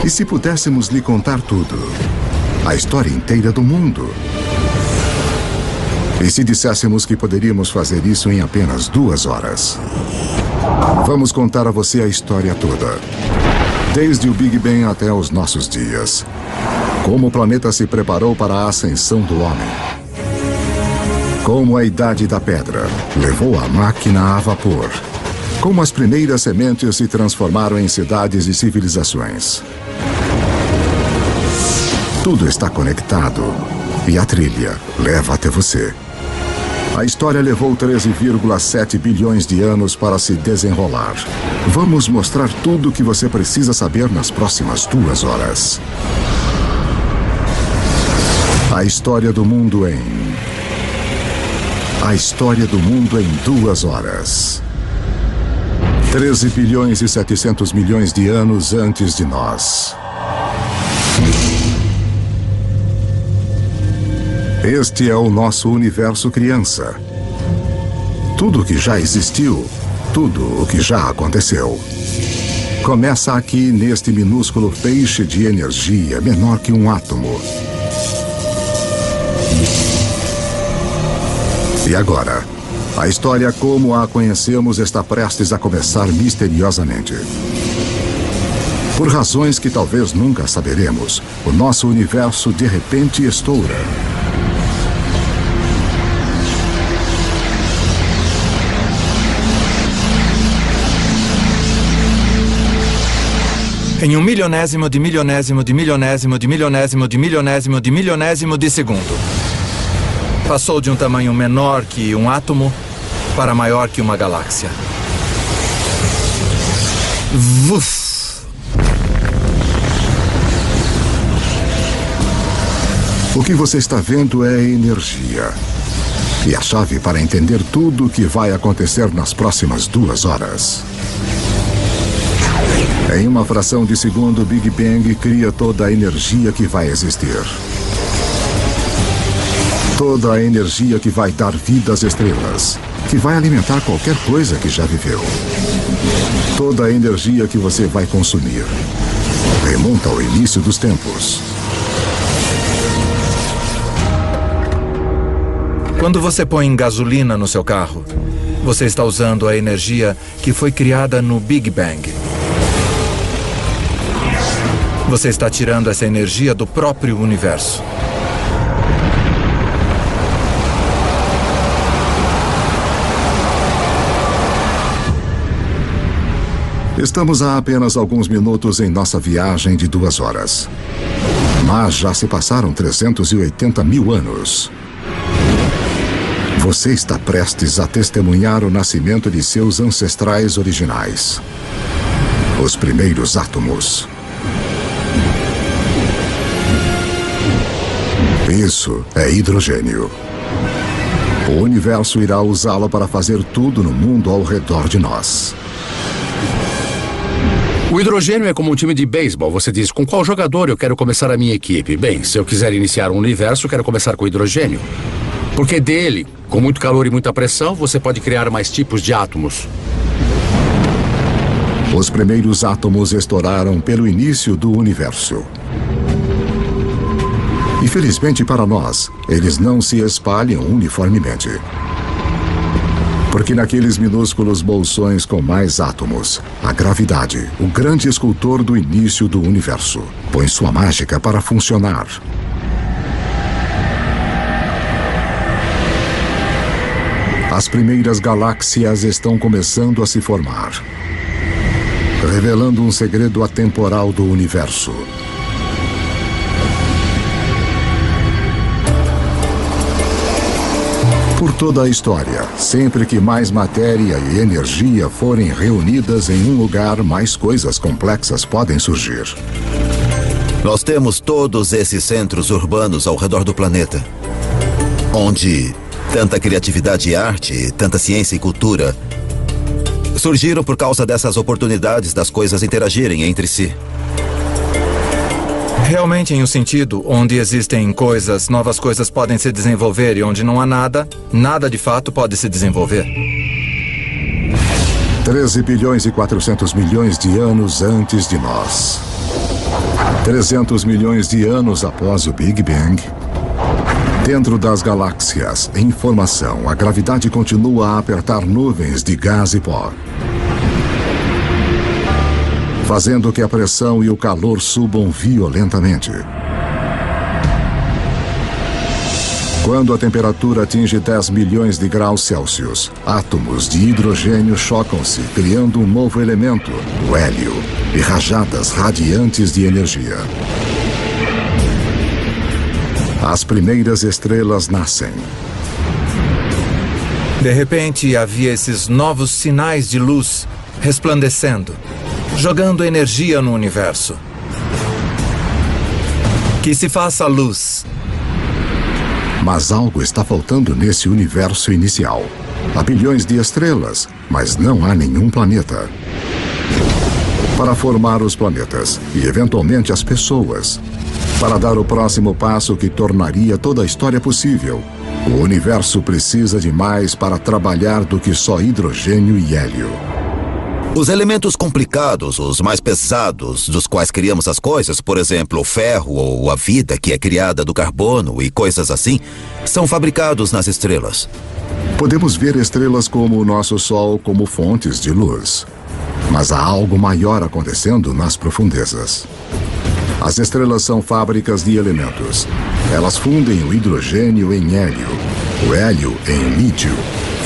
E se pudéssemos lhe contar tudo? A história inteira do mundo? E se disséssemos que poderíamos fazer isso em apenas 2 horas? Vamos contar a você a história toda. Desde o Big Bang até os nossos dias. Como o planeta se preparou para a ascensão do homem. Como a Idade da Pedra levou a máquina a vapor. Como as primeiras sementes se transformaram em cidades e civilizações. Tudo está conectado e a trilha leva até você. A história levou 13,7 bilhões de anos para se desenrolar. Vamos mostrar tudo o que você precisa saber nas próximas 2 horas. A história do mundo em... A história do mundo em 2 horas. 13 bilhões e 700 milhões de anos antes de nós. Este é o nosso universo criança. Tudo o que já existiu, tudo o que já aconteceu. Começa aqui neste minúsculo feixe de energia menor que um átomo. E agora, a história como a conhecemos está prestes a começar misteriosamente. Por razões que talvez nunca saberemos, o nosso universo de repente estoura. Em 1/1000º de milionésimo de milionésimo de milionésimo de milionésimo de milionésimo de segundo. Passou de um tamanho menor que um átomo para maior que uma galáxia. Vuf! O que você está vendo é energia. E a chave para entender tudo o que vai acontecer nas próximas 2 horas. Em uma fração de segundo, o Big Bang cria toda a energia que vai existir. Toda a energia que vai dar vida às estrelas, que vai alimentar qualquer coisa que já viveu. Toda a energia que você vai consumir remonta ao início dos tempos. Quando você põe gasolina no seu carro, você está usando a energia que foi criada no Big Bang. Você está tirando essa energia do próprio universo. Estamos há apenas alguns minutos em nossa viagem de 2 horas. Mas já se passaram 380 mil anos. Você está prestes a testemunhar o nascimento de seus ancestrais originais. Os primeiros átomos. Isso é hidrogênio. O universo irá usá-lo para fazer tudo no mundo ao redor de nós. O hidrogênio é como um time de beisebol. Você diz, com qual jogador eu quero começar a minha equipe? Bem, se eu quiser iniciar um universo, eu quero começar com hidrogênio. Porque dele, com muito calor e muita pressão, você pode criar mais tipos de átomos. Os primeiros átomos estouraram pelo início do universo. Infelizmente para nós, eles não se espalham uniformemente. Porque naqueles minúsculos bolsões com mais átomos, a gravidade, o grande escultor do início do universo, põe sua mágica para funcionar. As primeiras galáxias estão começando a se formar, revelando um segredo atemporal do universo. Por toda a história, sempre que mais matéria e energia forem reunidas em um lugar, mais coisas complexas podem surgir. Nós temos todos esses centros urbanos ao redor do planeta, onde tanta criatividade e arte, tanta ciência e cultura surgiram por causa dessas oportunidades das coisas interagirem entre si. Realmente em um sentido onde existem coisas, novas coisas podem se desenvolver e onde não há nada, nada de fato pode se desenvolver. 13 bilhões e 400 milhões de anos antes de nós. 300 milhões de anos após o Big Bang, dentro das galáxias, em formação, a gravidade continua a apertar nuvens de gás e pó, fazendo que a pressão e o calor subam violentamente. Quando a temperatura atinge 10 milhões de graus Celsius, átomos de hidrogênio chocam-se, criando um novo elemento, o hélio, e rajadas radiantes de energia. As primeiras estrelas nascem. De repente, havia esses novos sinais de luz resplandecendo, jogando energia no universo. Que se faça luz. Mas algo está faltando nesse universo inicial. Há bilhões de estrelas, mas não há nenhum planeta. Para formar os planetas e, eventualmente, as pessoas, para dar o próximo passo que tornaria toda a história possível, o universo precisa de mais para trabalhar do que só hidrogênio e hélio. Os elementos complicados, os mais pesados, dos quais criamos as coisas, por exemplo, o ferro ou a vida que é criada do carbono e coisas assim, são fabricados nas estrelas. Podemos ver estrelas como o nosso Sol como fontes de luz. Mas há algo maior acontecendo nas profundezas. As estrelas são fábricas de elementos. Elas fundem o hidrogênio em hélio, o hélio em lítio,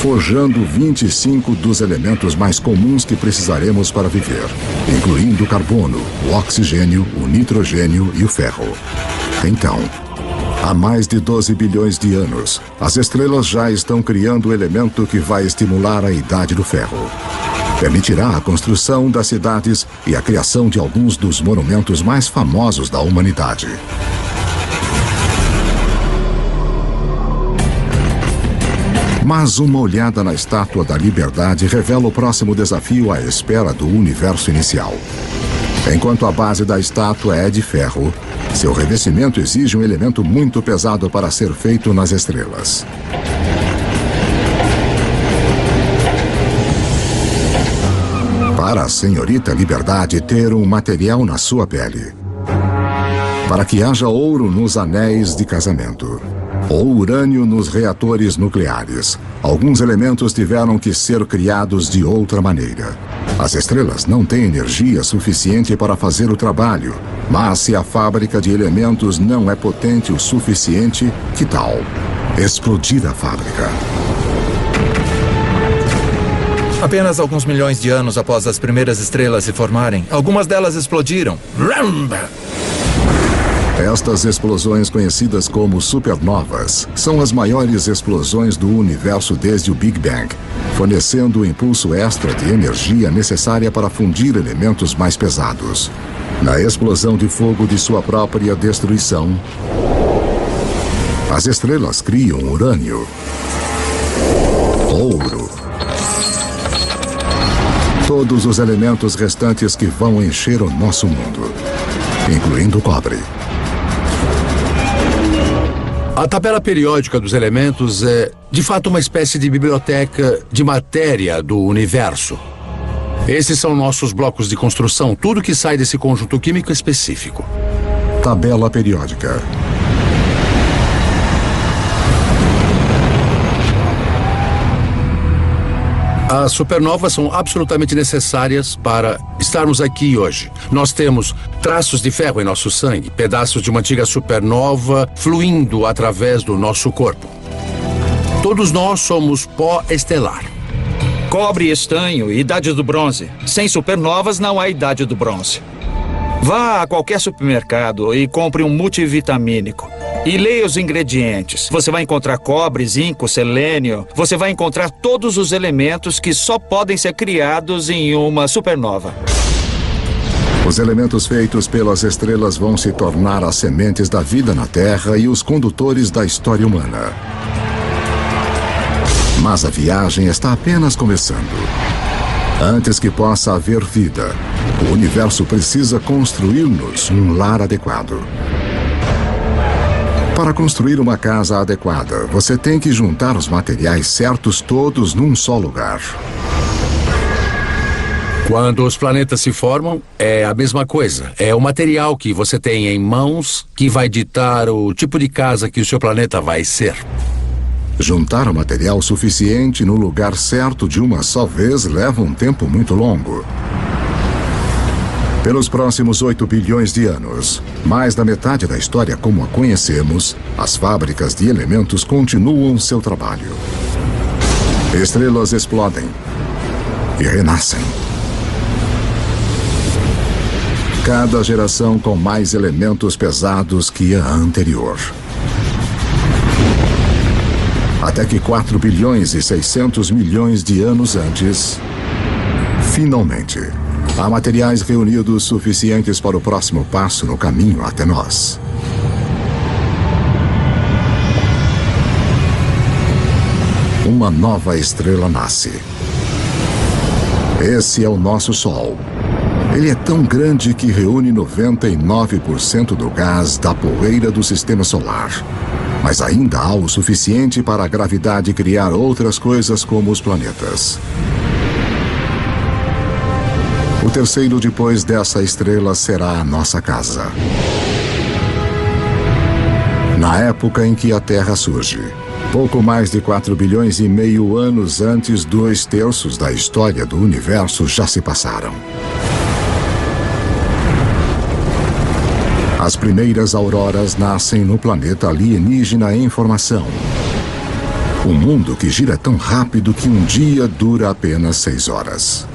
forjando 25 dos elementos mais comuns que precisaremos para viver, incluindo o carbono, o oxigênio, o nitrogênio e o ferro. Então, há mais de 12 bilhões de anos, as estrelas já estão criando o elemento que vai estimular a idade do ferro. Permitirá a construção das cidades e a criação de alguns dos monumentos mais famosos da humanidade. Mas uma olhada na Estátua da Liberdade revela o próximo desafio à espera do universo inicial. Enquanto a base da estátua é de ferro, seu revestimento exige um elemento muito pesado para ser feito nas estrelas. Para a senhorita Liberdade ter um material na sua pele. Para que haja ouro nos anéis de casamento. Ou urânio nos reatores nucleares. Alguns elementos tiveram que ser criados de outra maneira. As estrelas não têm energia suficiente para fazer o trabalho, mas se a fábrica de elementos não é potente o suficiente, que tal explodir a fábrica? Apenas alguns milhões de anos após as primeiras estrelas se formarem, algumas delas explodiram. Estas explosões, conhecidas como supernovas, são as maiores explosões do universo desde o Big Bang, fornecendo o impulso extra de energia necessária para fundir elementos mais pesados. Na explosão de fogo de sua própria destruição, as estrelas criam urânio, ouro, todos os elementos restantes que vão encher o nosso mundo, incluindo o cobre. A tabela periódica dos elementos é, de fato, uma espécie de biblioteca de matéria do universo. Esses são nossos blocos de construção, tudo que sai desse conjunto químico específico. Tabela periódica. As supernovas são absolutamente necessárias para estarmos aqui hoje. Nós temos traços de ferro em nosso sangue, pedaços de uma antiga supernova fluindo através do nosso corpo. Todos nós somos pó estelar. Cobre e estanho, idade do bronze. Sem supernovas não há idade do bronze. Vá a qualquer supermercado e compre um multivitamínico. E leia os ingredientes. Você vai encontrar cobre, zinco, selênio. Você vai encontrar todos os elementos que só podem ser criados em uma supernova. Os elementos feitos pelas estrelas vão se tornar as sementes da vida na Terra e os condutores da história humana. Mas a viagem está apenas começando. Antes que possa haver vida, o universo precisa construir-nos um lar adequado. Para construir uma casa adequada, você tem que juntar os materiais certos todos num só lugar. Quando os planetas se formam, é a mesma coisa. É o material que você tem em mãos que vai ditar o tipo de casa que o seu planeta vai ser. Juntar o material suficiente no lugar certo de uma só vez leva um tempo muito longo. Pelos próximos 8 bilhões de anos, mais da metade da história como a conhecemos, as fábricas de elementos continuam seu trabalho. Estrelas explodem e renascem. Cada geração com mais elementos pesados que a anterior. Até que 4 bilhões e 600 milhões de anos antes, finalmente, há materiais reunidos suficientes para o próximo passo no caminho até nós. Uma nova estrela nasce. Esse é o nosso Sol. Ele é tão grande que reúne 99% do gás da poeira do sistema solar. Mas ainda há o suficiente para a gravidade criar outras coisas como os planetas. O terceiro depois dessa estrela será a nossa casa. Na época em que a Terra surge, pouco mais de 4 bilhões e meio anos antes, 2/3 da história do universo já se passaram. As primeiras auroras nascem no planeta alienígena em formação. Um mundo que gira tão rápido que um dia dura apenas 6 horas.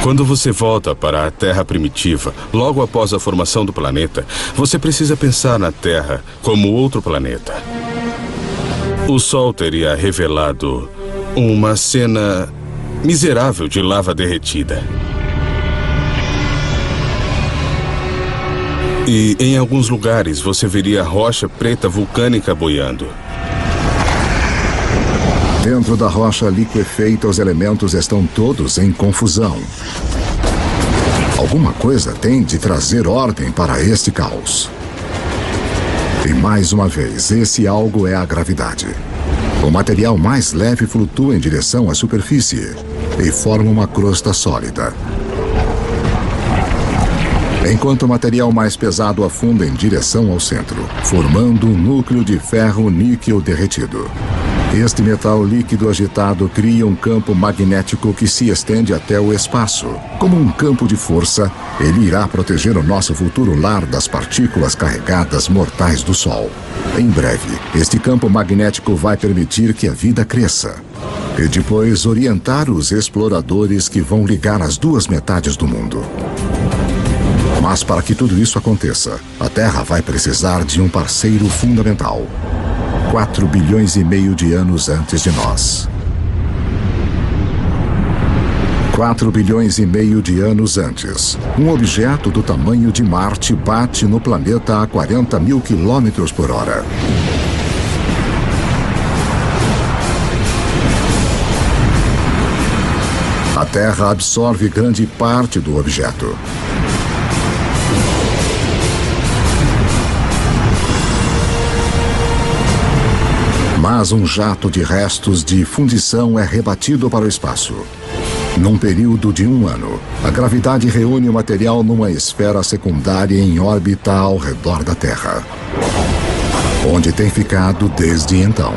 Quando você volta para a Terra primitiva, logo após a formação do planeta, você precisa pensar na Terra como outro planeta. O Sol teria revelado uma cena miserável de lava derretida. E em alguns lugares você veria rocha preta vulcânica boiando. Dentro da rocha liquefeita, os elementos estão todos em confusão. Alguma coisa tem de trazer ordem para este caos. E mais uma vez, esse algo é a gravidade. O material mais leve flutua em direção à superfície e forma uma crosta sólida. Enquanto o material mais pesado afunda em direção ao centro, formando um núcleo de ferro-níquel derretido. Este metal líquido agitado cria um campo magnético que se estende até o espaço. Como um campo de força, ele irá proteger o nosso futuro lar das partículas carregadas mortais do Sol. Em breve, este campo magnético vai permitir que a vida cresça. E depois orientar os exploradores que vão ligar as duas metades do mundo. Mas para que tudo isso aconteça, a Terra vai precisar de um parceiro fundamental. 4 bilhões e meio de anos antes de nós. 4 bilhões e meio de anos antes, um objeto do tamanho de Marte bate no planeta a 40 mil quilômetros por hora. A Terra absorve grande parte do objeto. Mas um jato de restos de fundição é rebatido para o espaço. Num período de 1 ano, a gravidade reúne o material numa esfera secundária em órbita ao redor da Terra, onde tem ficado desde então.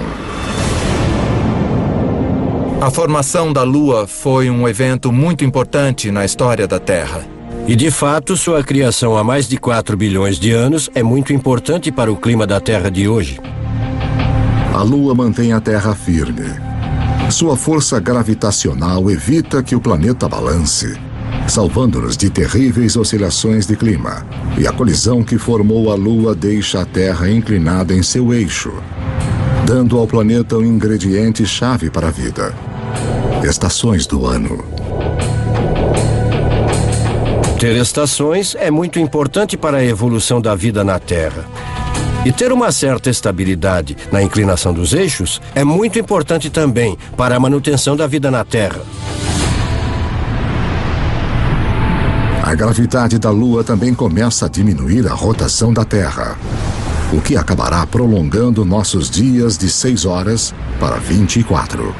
A formação da Lua foi um evento muito importante na história da Terra. E de fato, sua criação há mais de 4 bilhões de anos é muito importante para o clima da Terra de hoje. A Lua mantém a Terra firme. Sua força gravitacional evita que o planeta balance, salvando-nos de terríveis oscilações de clima. E a colisão que formou a Lua deixa a Terra inclinada em seu eixo, dando ao planeta um ingrediente-chave para a vida: estações do ano. Ter estações é muito importante para a evolução da vida na Terra. E ter uma certa estabilidade na inclinação dos eixos é muito importante também para a manutenção da vida na Terra. A gravidade da Lua também começa a diminuir a rotação da Terra, o que acabará prolongando nossos dias de 6 horas para 24.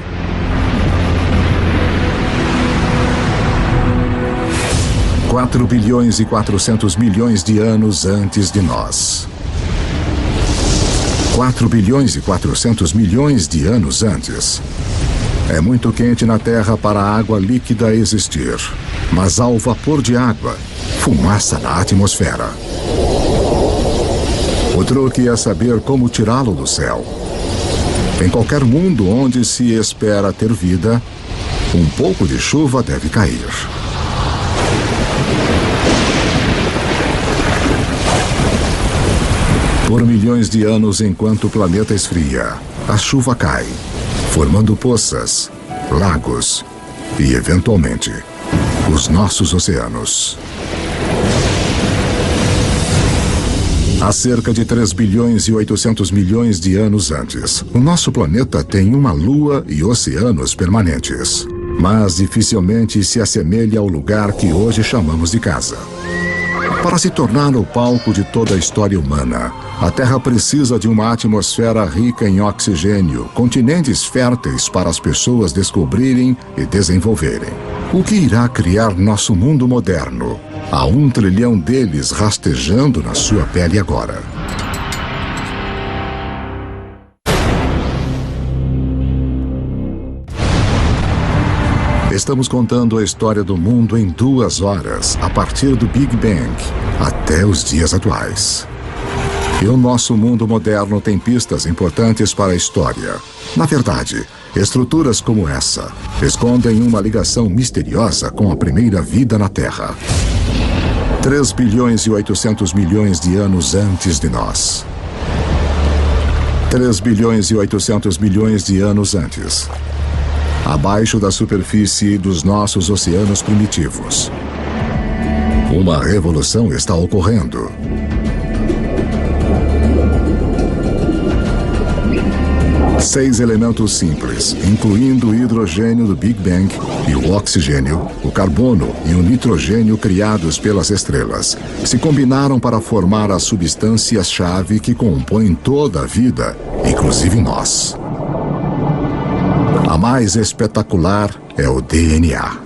4 bilhões e 400 milhões de anos antes de nós. 4 bilhões e 400 milhões de anos antes. É muito quente na Terra para a água líquida existir, mas há o vapor de água, fumaça na atmosfera. O truque é saber como tirá-lo do céu. Em qualquer mundo onde se espera ter vida, um pouco de chuva deve cair. Por milhões de anos, enquanto o planeta esfria, a chuva cai, formando poças, lagos e, eventualmente, os nossos oceanos. Há cerca de 3 bilhões e 800 milhões de anos antes, o nosso planeta tem uma lua e oceanos permanentes, mas dificilmente se assemelha ao lugar que hoje chamamos de casa. Para se tornar o palco de toda a história humana, a Terra precisa de uma atmosfera rica em oxigênio, continentes férteis para as pessoas descobrirem e desenvolverem. O que irá criar nosso mundo moderno? Há 1 trilhão deles rastejando na sua pele agora. Estamos contando a história do mundo em 2 horas, a partir do Big Bang até os dias atuais. E o nosso mundo moderno tem pistas importantes para a história. Na verdade, estruturas como essa escondem uma ligação misteriosa com a primeira vida na Terra. 3 bilhões e 800 milhões de anos antes de nós. 3 bilhões e 800 milhões de anos antes. Abaixo da superfície dos nossos oceanos primitivos. Uma revolução está ocorrendo. Seis elementos simples, incluindo o hidrogênio do Big Bang e o oxigênio, o carbono e o nitrogênio criados pelas estrelas, se combinaram para formar as substâncias-chave que compõem toda a vida, inclusive nós. A mais espetacular é o DNA.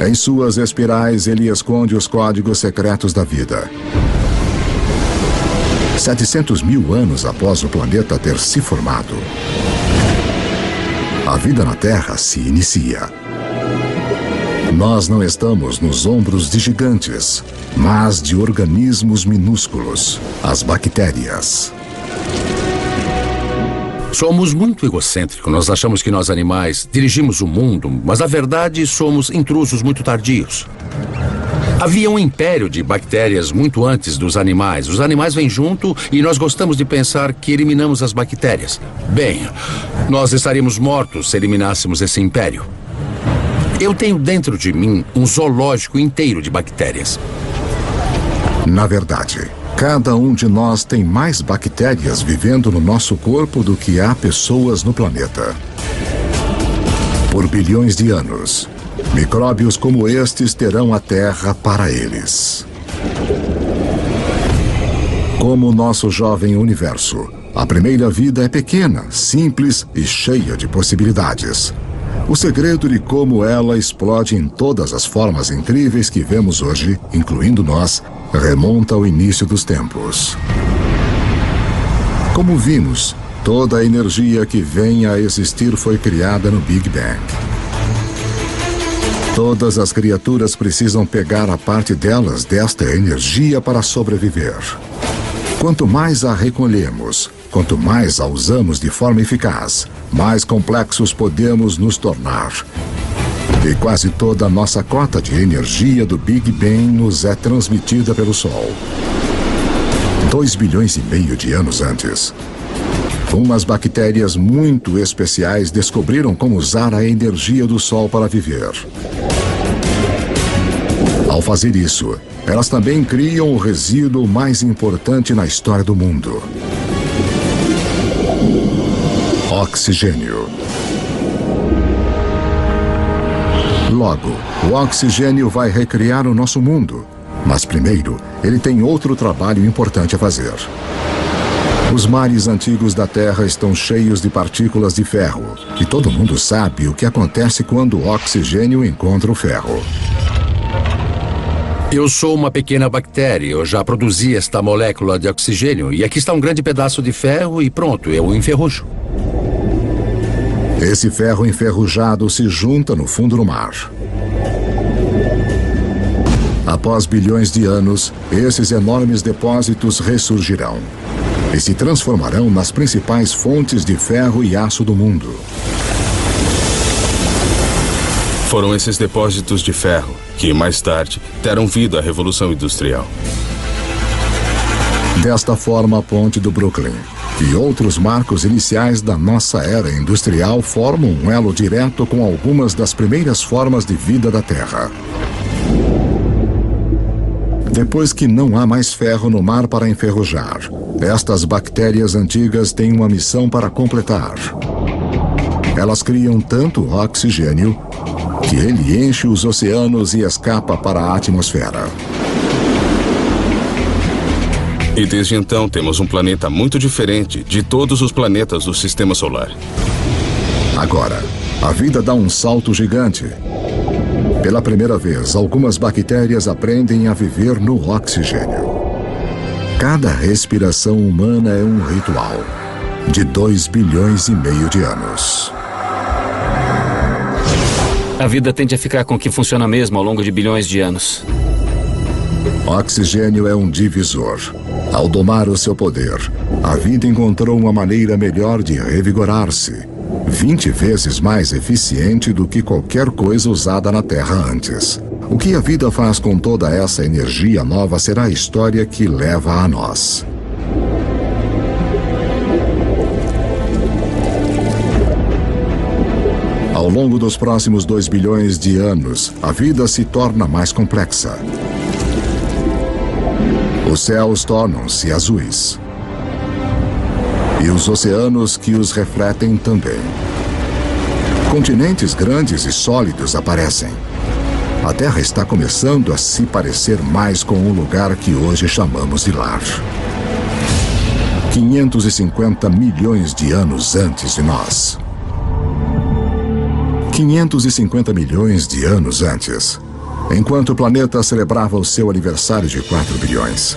Em suas espirais, ele esconde os códigos secretos da vida. 700 mil anos após o planeta ter se formado, a vida na Terra se inicia. Nós não estamos nos ombros de gigantes, mas de organismos minúsculos, as bactérias. Somos muito egocêntricos. Nós achamos que nós animais dirigimos o mundo, mas na verdade somos intrusos muito tardios. Havia um império de bactérias muito antes dos animais. Os animais vêm junto e nós gostamos de pensar que eliminamos as bactérias. Bem, nós estaríamos mortos se eliminássemos esse império. Eu tenho dentro de mim um zoológico inteiro de bactérias. Na verdade, cada um de nós tem mais bactérias vivendo no nosso corpo do que há pessoas no planeta. Por bilhões de anos, micróbios como estes terão a Terra para eles. Como o nosso jovem universo, a primeira vida é pequena, simples e cheia de possibilidades. O segredo de como ela explode em todas as formas incríveis que vemos hoje, incluindo nós, remonta ao início dos tempos. Como vimos, toda a energia que vem a existir foi criada no Big Bang. Todas as criaturas precisam pegar a parte delas desta energia para sobreviver. Quanto mais a recolhemos, quanto mais a usamos de forma eficaz, mais complexos podemos nos tornar. E quase toda a nossa cota de energia do Big Bang nos é transmitida pelo Sol. 2,5 bilhões de anos antes, umas bactérias muito especiais descobriram como usar a energia do Sol para viver. Ao fazer isso, elas também criam o resíduo mais importante na história do mundo: oxigênio. Logo, o oxigênio vai recriar o nosso mundo. Mas primeiro, ele tem outro trabalho importante a fazer. Os mares antigos da Terra estão cheios de partículas de ferro. E todo mundo sabe o que acontece quando o oxigênio encontra o ferro. Eu sou uma pequena bactéria. Eu já produzi esta molécula de oxigênio. E aqui está um grande pedaço de ferro e pronto, eu o enferrujo. Esse ferro enferrujado se junta no fundo do mar. Após bilhões de anos, esses enormes depósitos ressurgirão e se transformarão nas principais fontes de ferro e aço do mundo. Foram esses depósitos de ferro que, mais tarde, deram vida à Revolução Industrial. Desta forma, a Ponte do Brooklyn e outros marcos iniciais da nossa era industrial formam um elo direto com algumas das primeiras formas de vida da Terra. Depois que não há mais ferro no mar para enferrujar, estas bactérias antigas têm uma missão para completar. Elas criam tanto oxigênio que ele enche os oceanos e escapa para a atmosfera. E desde então temos um planeta muito diferente de todos os planetas do Sistema Solar. Agora, a vida dá um salto gigante. Pela primeira vez, algumas bactérias aprendem a viver no oxigênio. Cada respiração humana é um ritual de 2,5 bilhões de anos. A vida tende a ficar com o que funciona mesmo ao longo de bilhões de anos. Oxigênio é um divisor. Ao domar o seu poder, a vida encontrou uma maneira melhor de revigorar-se, 20 vezes mais eficiente do que qualquer coisa usada na Terra antes. O que a vida faz com toda essa energia nova será a história que leva a nós. Ao longo dos próximos 2 bilhões de anos, a vida se torna mais complexa. Os céus tornam-se azuis. E os oceanos que os refletem também. Continentes grandes e sólidos aparecem. A Terra está começando a se parecer mais com o lugar que hoje chamamos de lar. 550 milhões de anos antes de nós. 550 milhões de anos antes, enquanto o planeta celebrava o seu aniversário de 4 bilhões.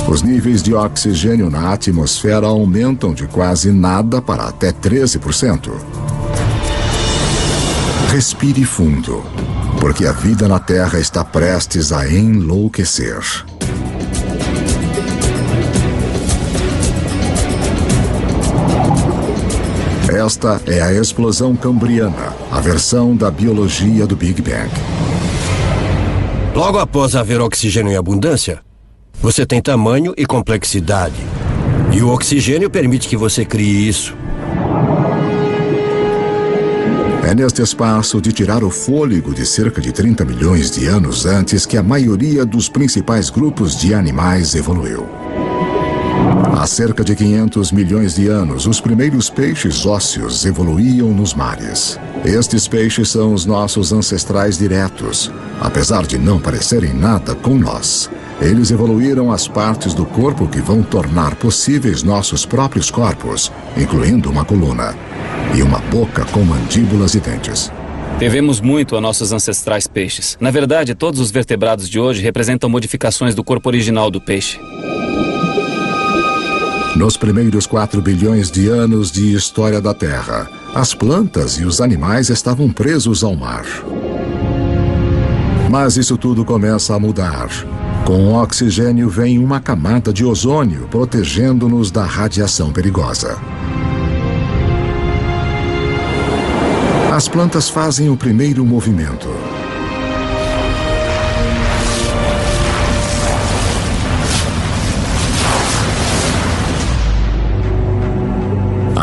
Os níveis de oxigênio na atmosfera aumentam de quase nada para até 13%. Respire fundo, porque a vida na Terra está prestes a enlouquecer. Esta é a explosão cambriana, a versão da biologia do Big Bang. Logo após haver oxigênio em abundância, você tem tamanho e complexidade. E o oxigênio permite que você crie isso. É neste espaço de tirar o fôlego de cerca de 30 milhões de anos antes que a maioria dos principais grupos de animais evoluiu. Há cerca de 500 milhões de anos, os primeiros peixes ósseos evoluíam nos mares. Estes peixes são os nossos ancestrais diretos, apesar de não parecerem nada com nós. Eles evoluíram as partes do corpo que vão tornar possíveis nossos próprios corpos, incluindo uma coluna e uma boca com mandíbulas e dentes. Devemos muito a nossos ancestrais peixes. Na verdade, todos os vertebrados de hoje representam modificações do corpo original do peixe. Nos primeiros 4 bilhões de anos de história da Terra, as plantas e os animais estavam presos ao mar. Mas isso tudo começa a mudar. Com o oxigênio vem uma camada de ozônio protegendo-nos da radiação perigosa. As plantas fazem o primeiro movimento.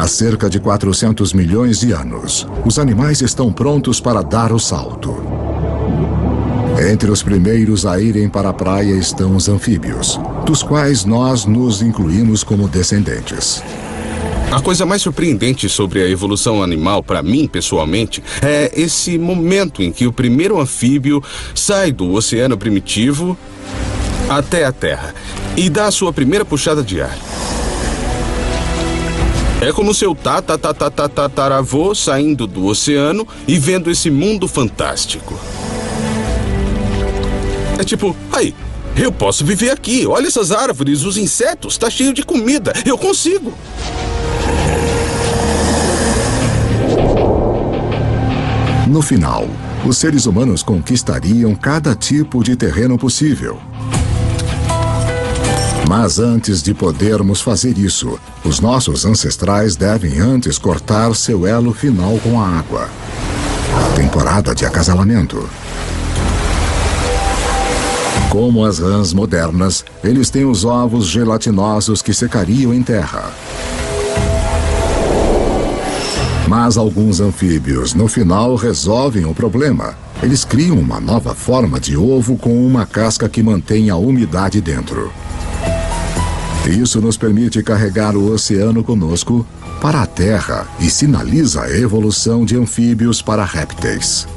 Há cerca de 400 milhões de anos, os animais estão prontos para dar o salto. Entre os primeiros a irem para a praia estão os anfíbios, dos quais nós nos incluímos como descendentes. A coisa mais surpreendente sobre a evolução animal, para mim, pessoalmente, é esse momento em que o primeiro anfíbio sai do oceano primitivo até a Terra e dá a sua primeira puxada de ar. É como seu tataravô saindo do oceano e vendo esse mundo fantástico. É tipo, aí, eu posso viver aqui. Olha essas árvores, os insetos, tá cheio de comida. Eu consigo. No final, os seres humanos conquistariam cada tipo de terreno possível. Mas antes de podermos fazer isso, os nossos ancestrais devem antes cortar seu elo final com a água. Temporada de acasalamento. Como as rãs modernas, eles têm os ovos gelatinosos que secariam em terra. Mas alguns anfíbios, no final, resolvem o problema. Eles criam uma nova forma de ovo com uma casca que mantém a umidade dentro. Isso nos permite carregar o oceano conosco para a Terra e sinaliza a evolução de anfíbios para répteis.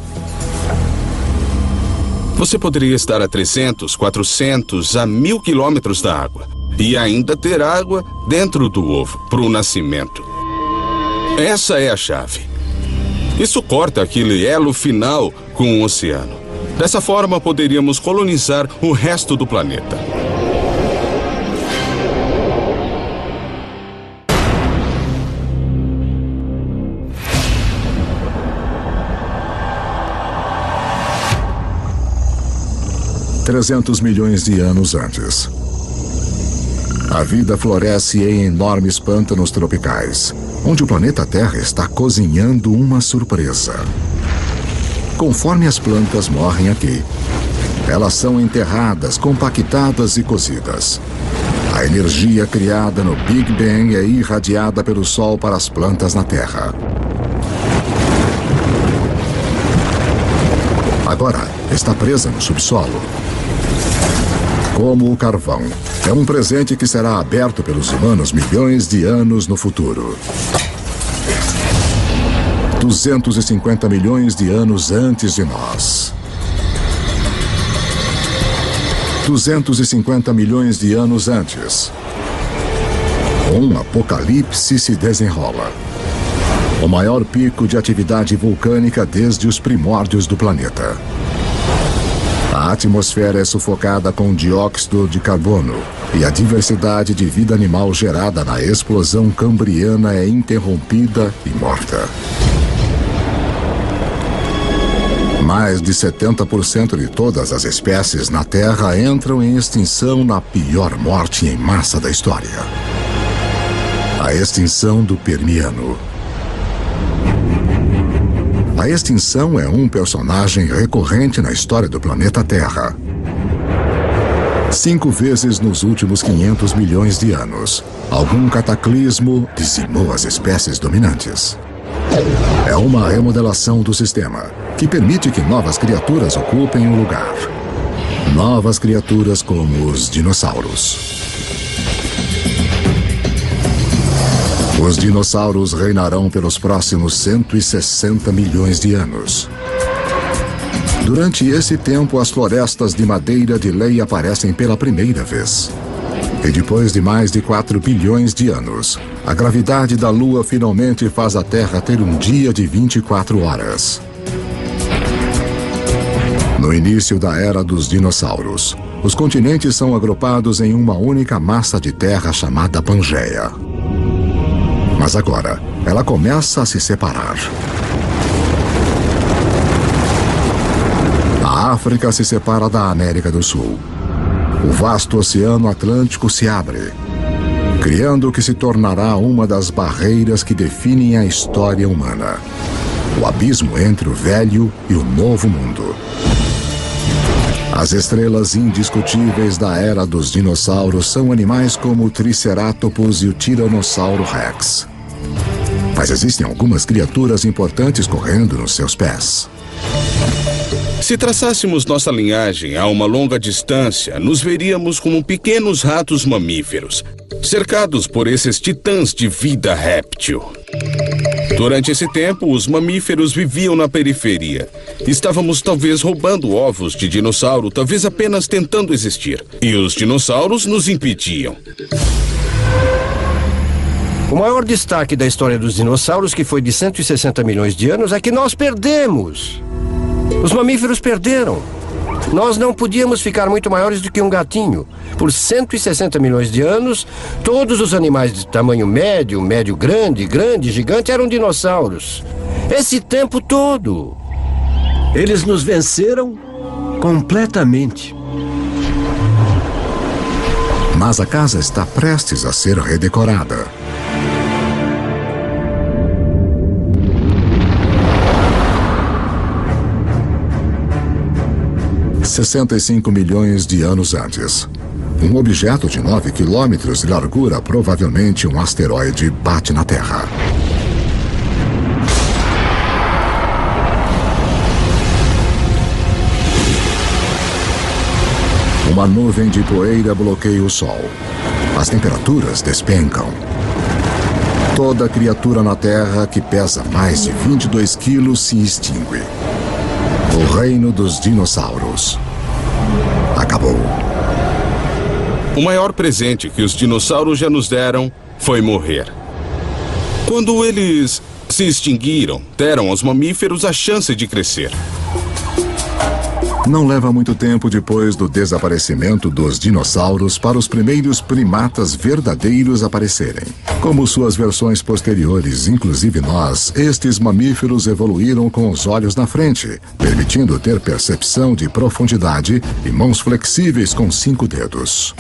Você poderia estar a 300, 400, a 1000 quilômetros da água e ainda ter água dentro do ovo para o nascimento. Essa é a chave. Isso corta aquele elo final com o oceano. Dessa forma, poderíamos colonizar o resto do planeta. $300 milhões de anos antes. A vida floresce em enormes pântanos tropicais, onde o planeta Terra está cozinhando uma surpresa. Conforme as plantas morrem aqui, elas são enterradas, compactadas e cozidas. A energia criada no Big Bang é irradiada pelo Sol para as plantas na Terra. Agora está presa no subsolo. Como o carvão, é um presente que será aberto pelos humanos milhões de anos no futuro. 250 milhões de anos antes de nós. 250 milhões de anos antes. Um apocalipse se desenrola. O maior pico de atividade vulcânica desde os primórdios do planeta. A atmosfera é sufocada com dióxido de carbono e a diversidade de vida animal gerada na explosão cambriana é interrompida e morta. Mais de 70% de todas as espécies na Terra entram em extinção na pior morte em massa da história. A extinção do Permiano. A extinção é um personagem recorrente na história do planeta Terra. 5 vezes nos últimos 500 milhões de anos, algum cataclismo dizimou as espécies dominantes. É uma remodelação do sistema, que permite que novas criaturas ocupem o lugar. Novas criaturas como os dinossauros. Os dinossauros reinarão pelos próximos 160 milhões de anos. Durante esse tempo, as florestas de madeira de lei aparecem pela primeira vez. E depois de mais de 4 bilhões de anos, a gravidade da Lua finalmente faz a Terra ter um dia de 24 horas. No início da era dos dinossauros, os continentes são agrupados em uma única massa de terra chamada Pangeia. Mas agora, ela começa a se separar. A África se separa da América do Sul. O vasto Oceano Atlântico se abre, criando o que se tornará uma das barreiras que definem a história humana. O abismo entre o velho e o novo mundo. As estrelas indiscutíveis da era dos dinossauros são animais como o Triceratopus e o Tiranossauro Rex. Mas existem algumas criaturas importantes correndo nos seus pés. Se traçássemos nossa linhagem a uma longa distância, nos veríamos como pequenos ratos mamíferos, cercados por esses titãs de vida réptil. Durante esse tempo, os mamíferos viviam na periferia. Estávamos talvez roubando ovos de dinossauro, talvez apenas tentando existir. E os dinossauros nos impediam. O maior destaque da história dos dinossauros, que foi de 160 milhões de anos, é que nós perdemos. Os mamíferos perderam. Nós não podíamos ficar muito maiores do que um gatinho. Por 160 milhões de anos, todos os animais de tamanho médio, médio-grande, grande, gigante eram dinossauros. Esse tempo todo. Eles nos venceram completamente. Mas a casa está prestes a ser redecorada. $65 milhões de anos antes. Um objeto de 9 quilômetros de largura, provavelmente um asteroide, bate na Terra. Uma nuvem de poeira bloqueia o Sol. As temperaturas despencam. Toda criatura na Terra que pesa mais de 22 quilos se extingue. O reino dos dinossauros acabou. O maior presente que os dinossauros já nos deram foi morrer. Quando eles se extinguiram, deram aos mamíferos a chance de crescer. Não leva muito tempo depois do desaparecimento dos dinossauros para os primeiros primatas verdadeiros aparecerem. Como suas versões posteriores, inclusive nós, estes mamíferos evoluíram com os olhos na frente, permitindo ter percepção de profundidade e mãos flexíveis com 5 dedos.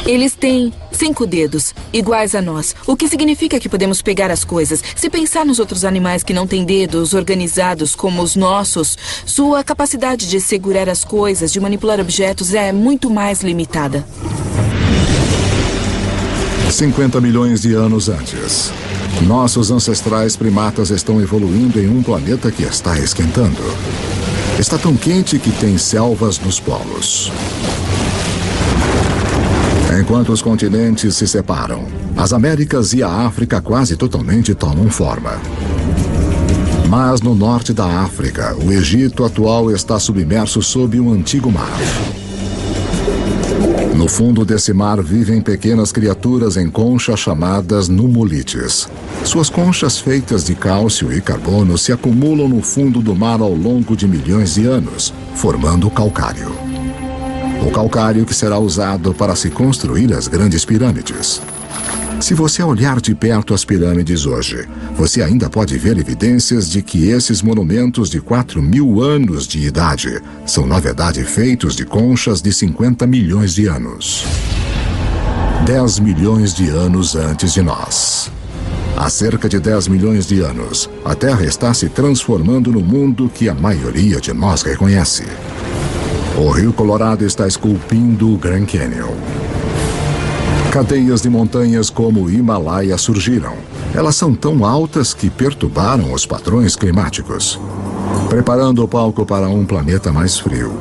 Eles têm 5 dedos, iguais a nós, o que significa que podemos pegar as coisas. Se pensar nos outros animais que não têm dedos organizados como os nossos, sua capacidade de segurar as coisas, de manipular objetos é muito mais limitada. 50 milhões de anos antes. Nossos ancestrais primatas estão evoluindo em um planeta que está esquentando. Está tão quente que tem selvas nos polos. Enquanto os continentes se separam, as Américas e a África quase totalmente tomam forma. Mas no norte da África, o Egito atual está submerso sob um antigo mar. No fundo desse mar vivem pequenas criaturas em conchas chamadas nummulites. Suas conchas feitas de cálcio e carbono se acumulam no fundo do mar ao longo de milhões de anos, formando calcário. O calcário que será usado para se construir as grandes pirâmides. Se você olhar de perto as pirâmides hoje, você ainda pode ver evidências de que esses monumentos de 4.000 anos de idade são, na verdade, feitos de conchas de 50 milhões de anos. 10 milhões de anos antes de nós. Há cerca de 10 milhões de anos, a Terra está se transformando no mundo que a maioria de nós reconhece. O Rio Colorado está esculpindo o Grand Canyon. Cadeias de montanhas como o Himalaia surgiram. Elas são tão altas que perturbaram os padrões climáticos, preparando o palco para um planeta mais frio.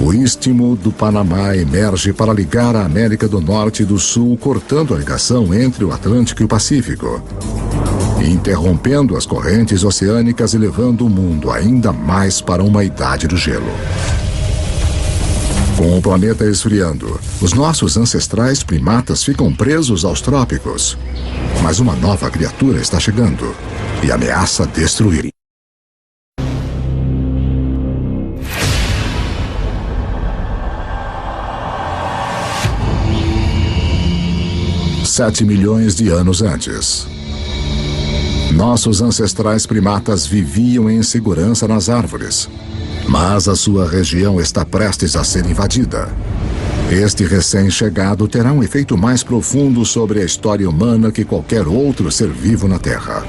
O Istmo do Panamá emerge para ligar a América do Norte e do Sul, cortando a ligação entre o Atlântico e o Pacífico, interrompendo as correntes oceânicas e levando o mundo ainda mais para uma idade do gelo. Com o planeta esfriando, os nossos ancestrais primatas ficam presos aos trópicos. Mas uma nova criatura está chegando e ameaça destruir. Sete milhões de anos antes. Nossos ancestrais primatas viviam em segurança nas árvores. Mas a sua região está prestes a ser invadida. Este recém-chegado terá um efeito mais profundo sobre a história humana que qualquer outro ser vivo na Terra.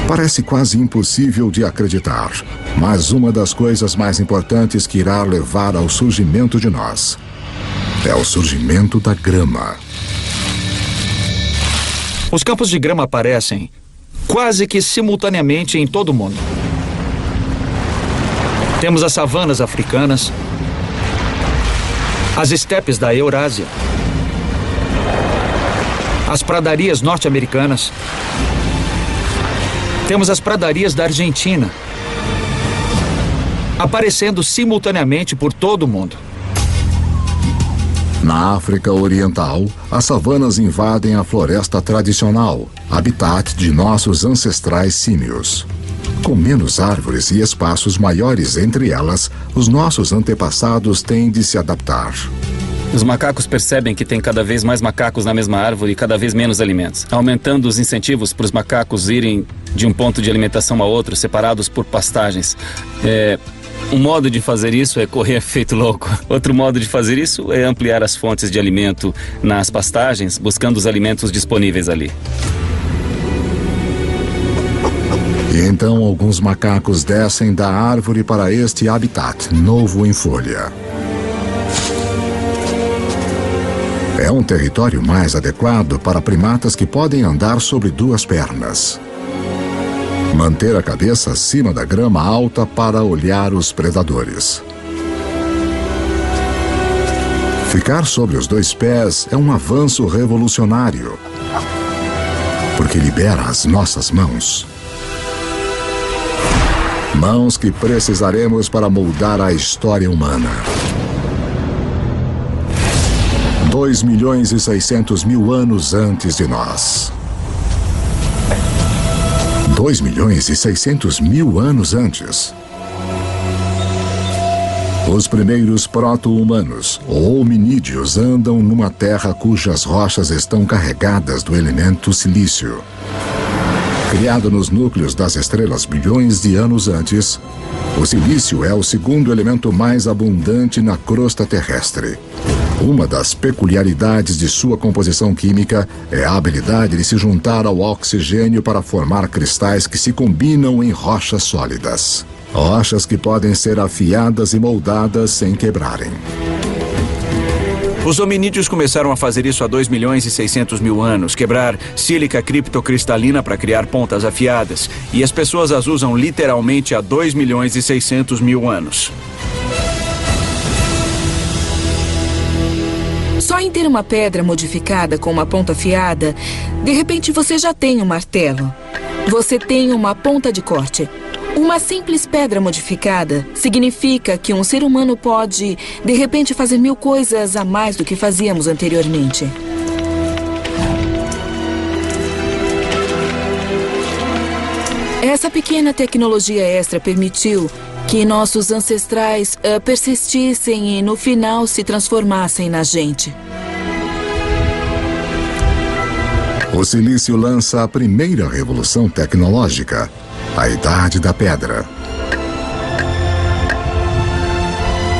Parece quase impossível de acreditar, mas uma das coisas mais importantes que irá levar ao surgimento de nós é o surgimento da grama. Os campos de grama aparecem quase que simultaneamente em todo o mundo. Temos as savanas africanas, as estepes da Eurásia, as pradarias norte-americanas, temos as pradarias da Argentina, aparecendo simultaneamente por todo o mundo. Na África Oriental, as savanas invadem a floresta tradicional, habitat de nossos ancestrais símios. Com menos árvores e espaços maiores entre elas, os nossos antepassados têm de se adaptar. Os macacos percebem que tem cada vez mais macacos na mesma árvore e cada vez menos alimentos, aumentando os incentivos para os macacos irem de um ponto de alimentação a outro, separados por pastagens. Um modo de fazer isso é correr feito louco. Outro modo de fazer isso é ampliar as fontes de alimento nas pastagens, buscando os alimentos disponíveis ali. E então alguns macacos descem da árvore para este habitat novo em folha. É um território mais adequado para primatas que podem andar sobre duas pernas. Manter a cabeça acima da grama alta para olhar os predadores. Ficar sobre os dois pés é um avanço revolucionário, porque libera as nossas mãos. Mãos que precisaremos para moldar a história humana. 2.600.000 anos antes de nós. 2.600.000 anos antes. Os primeiros proto-humanos, ou hominídeos, andam numa terra cujas rochas estão carregadas do elemento silício. Criado nos núcleos das estrelas bilhões de anos antes, o silício é o segundo elemento mais abundante na crosta terrestre. Uma das peculiaridades de sua composição química é a habilidade de se juntar ao oxigênio para formar cristais que se combinam em rochas sólidas. Rochas que podem ser afiadas e moldadas sem quebrarem. Os hominídeos começaram a fazer isso há 2.600.000 anos, quebrar sílica criptocristalina para criar pontas afiadas. E as pessoas as usam literalmente há 2.600.000 anos. Só em ter uma pedra modificada com uma ponta afiada, de repente você já tem um martelo. Você tem uma ponta de corte. Uma simples pedra modificada significa que um ser humano pode, de repente, fazer 1000 coisas a mais do que fazíamos anteriormente. Essa pequena tecnologia extra permitiu que nossos ancestrais persistissem e, no final, se transformassem na gente. O silício lança a primeira revolução tecnológica, a Idade da Pedra.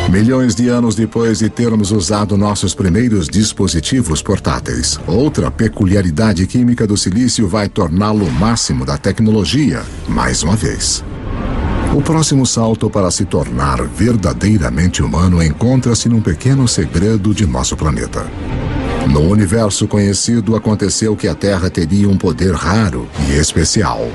Milhões de anos depois de termos usado nossos primeiros dispositivos portáteis, outra peculiaridade química do silício vai torná-lo o máximo da tecnologia, mais uma vez. O próximo salto para se tornar verdadeiramente humano encontra-se num pequeno segredo de nosso planeta. No universo conhecido, aconteceu que a Terra teria um poder raro e especial.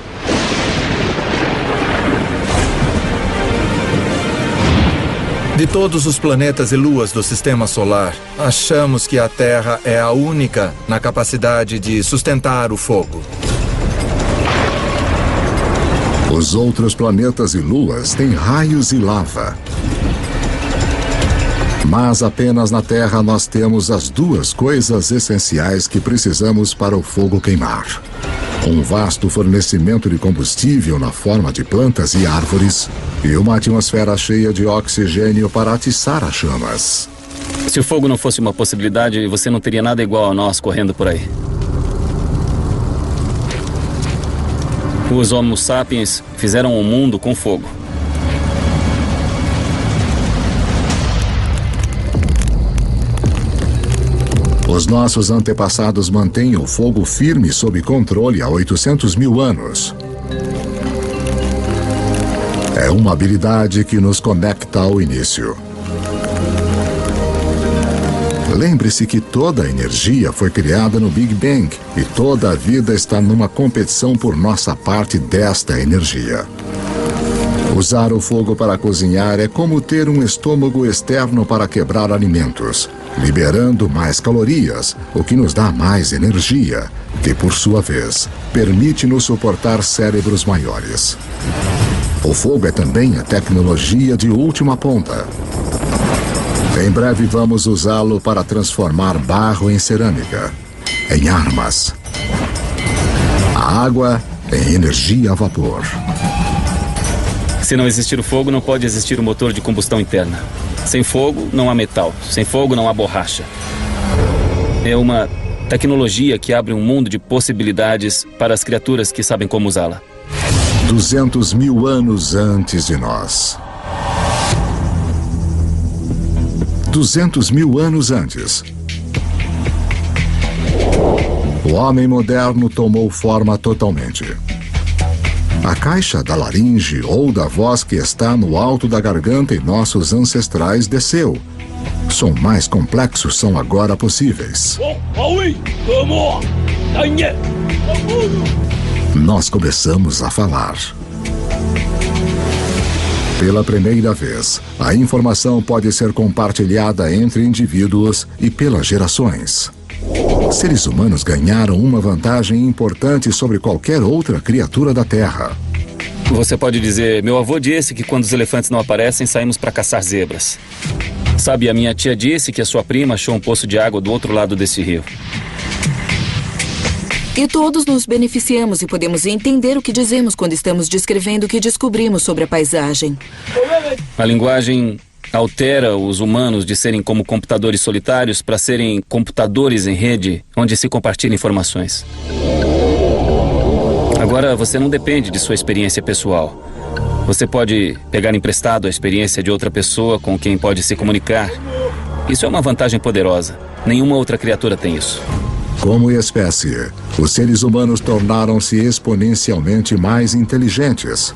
De todos os planetas e luas do Sistema Solar, achamos que a Terra é a única na capacidade de sustentar o fogo. Os outros planetas e luas têm raios e lava. Mas apenas na Terra nós temos as duas coisas essenciais que precisamos para o fogo queimar. Um vasto fornecimento de combustível na forma de plantas e árvores e uma atmosfera cheia de oxigênio para atiçar as chamas. Se o fogo não fosse uma possibilidade, você não teria nada igual a nós correndo por aí. Os Homo sapiens fizeram um mundo com fogo. Os nossos antepassados mantêm o fogo firme sob controle há 800.000 anos. É uma habilidade que nos conecta ao início. Lembre-se que toda a energia foi criada no Big Bang e toda a vida está numa competição por nossa parte desta energia. Usar o fogo para cozinhar é como ter um estômago externo para quebrar alimentos, liberando mais calorias, o que nos dá mais energia, que por sua vez permite-nos suportar cérebros maiores. O fogo é também a tecnologia de última ponta. Em breve vamos usá-lo para transformar barro em cerâmica, em armas, a água em energia a vapor Se não existir o fogo, não pode existir o motor de combustão interna. Sem fogo, não há metal. Sem fogo, não há borracha. É uma tecnologia que abre um mundo de possibilidades para as criaturas que sabem como usá-la. 200 mil anos antes de nós. 200 mil anos antes. O homem moderno tomou forma totalmente. A caixa da laringe ou da voz que está no alto da garganta em nossos ancestrais desceu. Som mais complexos são agora possíveis. Nós começamos a falar. Pela primeira vez, a informação pode ser compartilhada entre indivíduos e pelas gerações. Seres humanos ganharam uma vantagem importante sobre qualquer outra criatura da Terra. Você pode dizer, meu avô disse que quando os elefantes não aparecem, saímos para caçar zebras. Sabe, a minha tia disse que a sua prima achou um poço de água do outro lado desse rio. E todos nos beneficiamos e podemos entender o que dizemos quando estamos descrevendo o que descobrimos sobre a paisagem. A linguagem altera os humanos de serem como computadores solitários para serem computadores em rede, onde se compartilham informações. Agora, você não depende de sua experiência pessoal. Você pode pegar emprestado a experiência de outra pessoa com quem pode se comunicar. Isso é uma vantagem poderosa. Nenhuma outra criatura tem isso. Como espécie, os seres humanos tornaram-se exponencialmente mais inteligentes.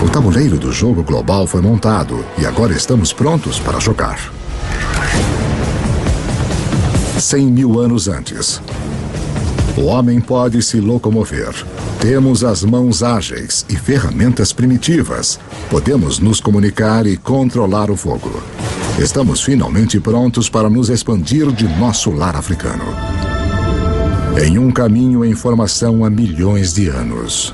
O tabuleiro do jogo global foi montado e agora estamos prontos para jogar. 100 mil anos antes. O homem pode se locomover. Temos as mãos ágeis e ferramentas primitivas. Podemos nos comunicar e controlar o fogo. Estamos finalmente prontos para nos expandir de nosso lar africano. Em um caminho em formação há milhões de anos.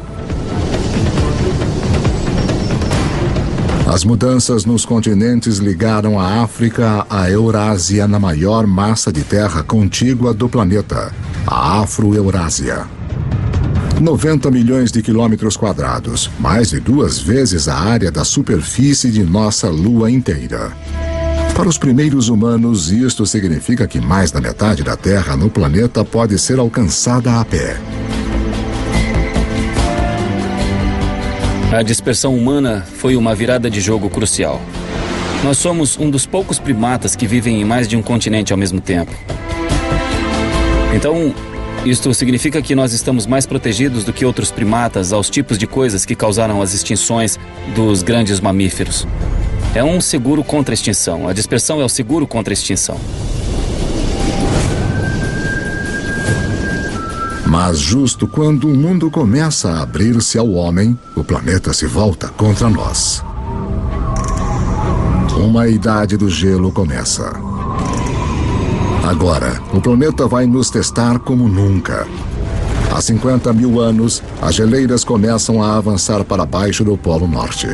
As mudanças nos continentes ligaram a África à Eurásia na maior massa de terra contígua do planeta, a Afro-Eurásia. 90 milhões de quilômetros quadrados, mais de 2 vezes a área da superfície de nossa Lua inteira. Para os primeiros humanos, isto significa que mais da metade da Terra no planeta pode ser alcançada a pé. A dispersão humana foi uma virada de jogo crucial. Nós somos um dos poucos primatas que vivem em mais de um continente ao mesmo tempo. Então, isto significa que nós estamos mais protegidos do que outros primatas aos tipos de coisas que causaram as extinções dos grandes mamíferos. É um seguro contra a extinção. A dispersão é o seguro contra a extinção. Mas justo quando o mundo começa a abrir-se ao homem, o planeta se volta contra nós. Uma idade do gelo começa. Agora, o planeta vai nos testar como nunca. Há 50 mil anos, as geleiras começam a avançar para baixo do Polo Norte.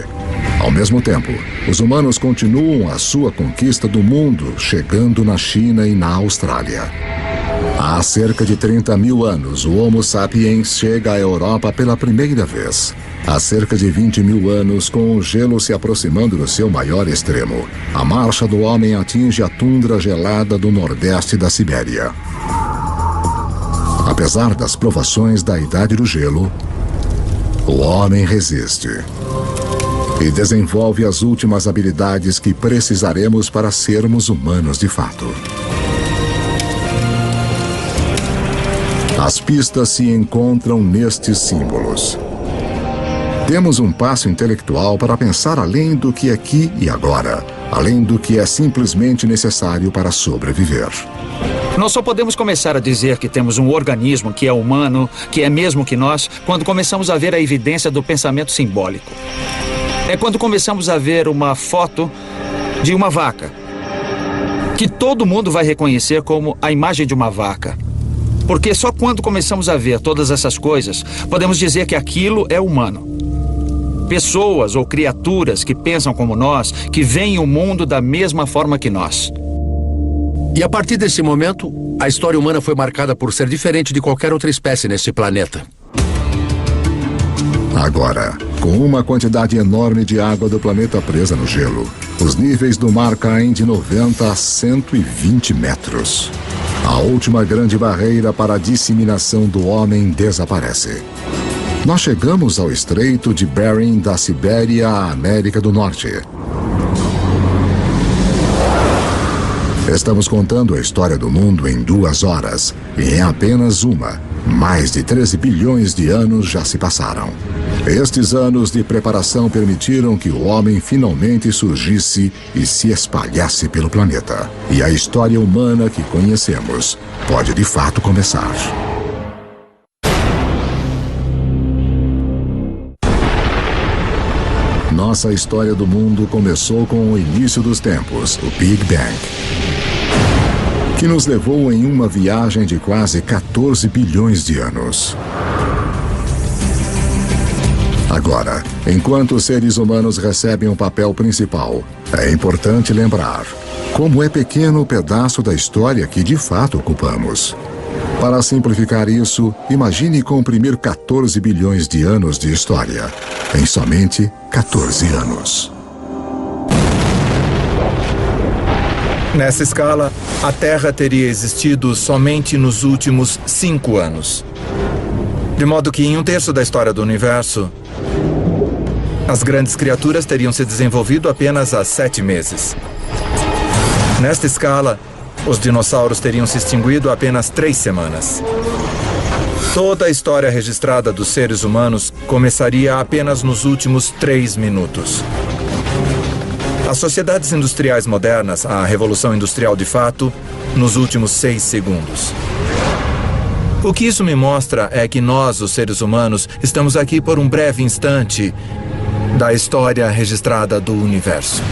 Ao mesmo tempo, os humanos continuam a sua conquista do mundo, chegando na China e na Austrália. Há cerca de 30 mil anos, o Homo sapiens chega à Europa pela primeira vez. Há cerca de 20 mil anos, com o gelo se aproximando do seu maior extremo, a marcha do homem atinge a tundra gelada do nordeste da Sibéria. Apesar das provações da Idade do Gelo, o homem resiste e desenvolve as últimas habilidades que precisaremos para sermos humanos de fato. As pistas se encontram nestes símbolos. Temos um passo intelectual para pensar além do que é aqui e agora, além do que é simplesmente necessário para sobreviver. Nós só podemos começar a dizer que temos um organismo que é humano, que é mesmo que nós, quando começamos a ver a evidência do pensamento simbólico. É quando começamos a ver uma foto de uma vaca, que todo mundo vai reconhecer como a imagem de uma vaca. Porque só quando começamos a ver todas essas coisas, podemos dizer que aquilo é humano. Pessoas ou criaturas que pensam como nós, que veem o mundo da mesma forma que nós. E a partir desse momento, a história humana foi marcada por ser diferente de qualquer outra espécie neste planeta. Agora, Com uma quantidade enorme de água do planeta presa no gelo, os níveis do mar caem de 90 a 120 metros. A última grande barreira para a disseminação do homem desaparece. Nós chegamos ao Estreito de Bering da Sibéria à América do Norte. Estamos contando a história do mundo em 2 horas, e em apenas uma, mais de 13 bilhões de anos já se passaram. Estes anos de preparação permitiram que o homem finalmente surgisse e se espalhasse pelo planeta. E a história humana que conhecemos pode de fato começar. Nossa história do mundo começou com o início dos tempos, o Big Bang, que nos levou em uma viagem de quase 14 bilhões de anos. Agora, enquanto os seres humanos recebem um papel principal, é importante lembrar como é pequeno o pedaço da história que de fato ocupamos. Para simplificar isso, imagine comprimir 14 bilhões de anos de história em somente 14 anos. Nessa escala, a Terra teria existido somente nos últimos 5 anos. De modo que em 1/3 da história do universo, as grandes criaturas teriam se desenvolvido apenas há 7 meses. Nesta escala, os dinossauros teriam se extinguido há apenas 3 semanas. Toda a história registrada dos seres humanos começaria apenas nos últimos 3 minutos. As sociedades industriais modernas, a Revolução Industrial de fato, nos últimos 6 segundos. O que isso me mostra é que nós, os seres humanos, estamos aqui por um breve instante da história registrada do universo.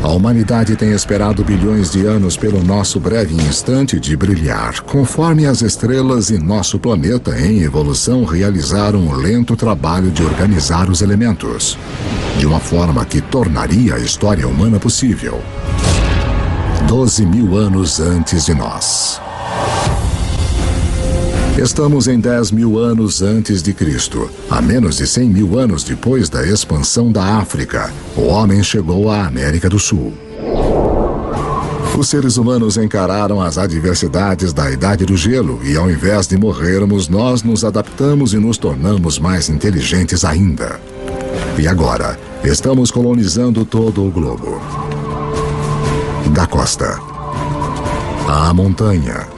A humanidade tem esperado bilhões de anos pelo nosso breve instante de brilhar, conforme as estrelas e nosso planeta em evolução realizaram um lento trabalho de organizar os elementos, de uma forma que tornaria a história humana possível. 12 mil anos antes de nós. Estamos em 10 mil anos antes de Cristo. A menos de 100 mil anos depois da expansão da África, o homem chegou à América do Sul. Os seres humanos encararam as adversidades da Idade do Gelo e, ao invés de morrermos, nós nos adaptamos e nos tornamos mais inteligentes ainda. E agora, estamos colonizando todo o globo. Da costa à montanha,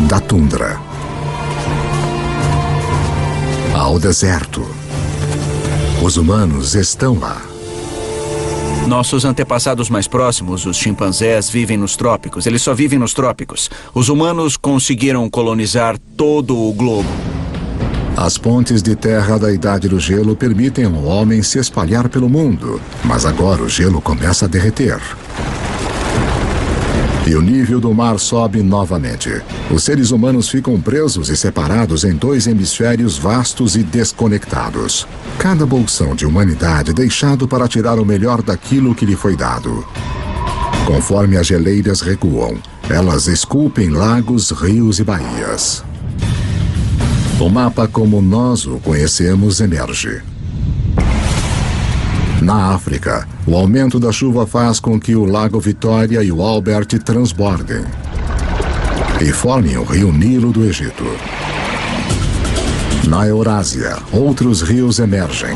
da tundra ao deserto. Os humanos estão lá. Nossos antepassados mais próximos, os chimpanzés, vivem nos trópicos. Eles só vivem nos trópicos. Os humanos conseguiram colonizar todo o globo. As pontes de terra da Idade do Gelo permitem ao homem se espalhar pelo mundo, mas agora o gelo começa a derreter. E o nível do mar sobe novamente. Os seres humanos ficam presos e separados em 2 hemisférios vastos e desconectados. Cada bolsão de humanidade deixado para tirar o melhor daquilo que lhe foi dado. Conforme as geleiras recuam, elas esculpem lagos, rios e baías. O mapa como nós o conhecemos emerge. Na África, o aumento da chuva faz com que o Lago Vitória e o Albert transbordem e formem o rio Nilo do Egito. Na Eurásia, outros rios emergem.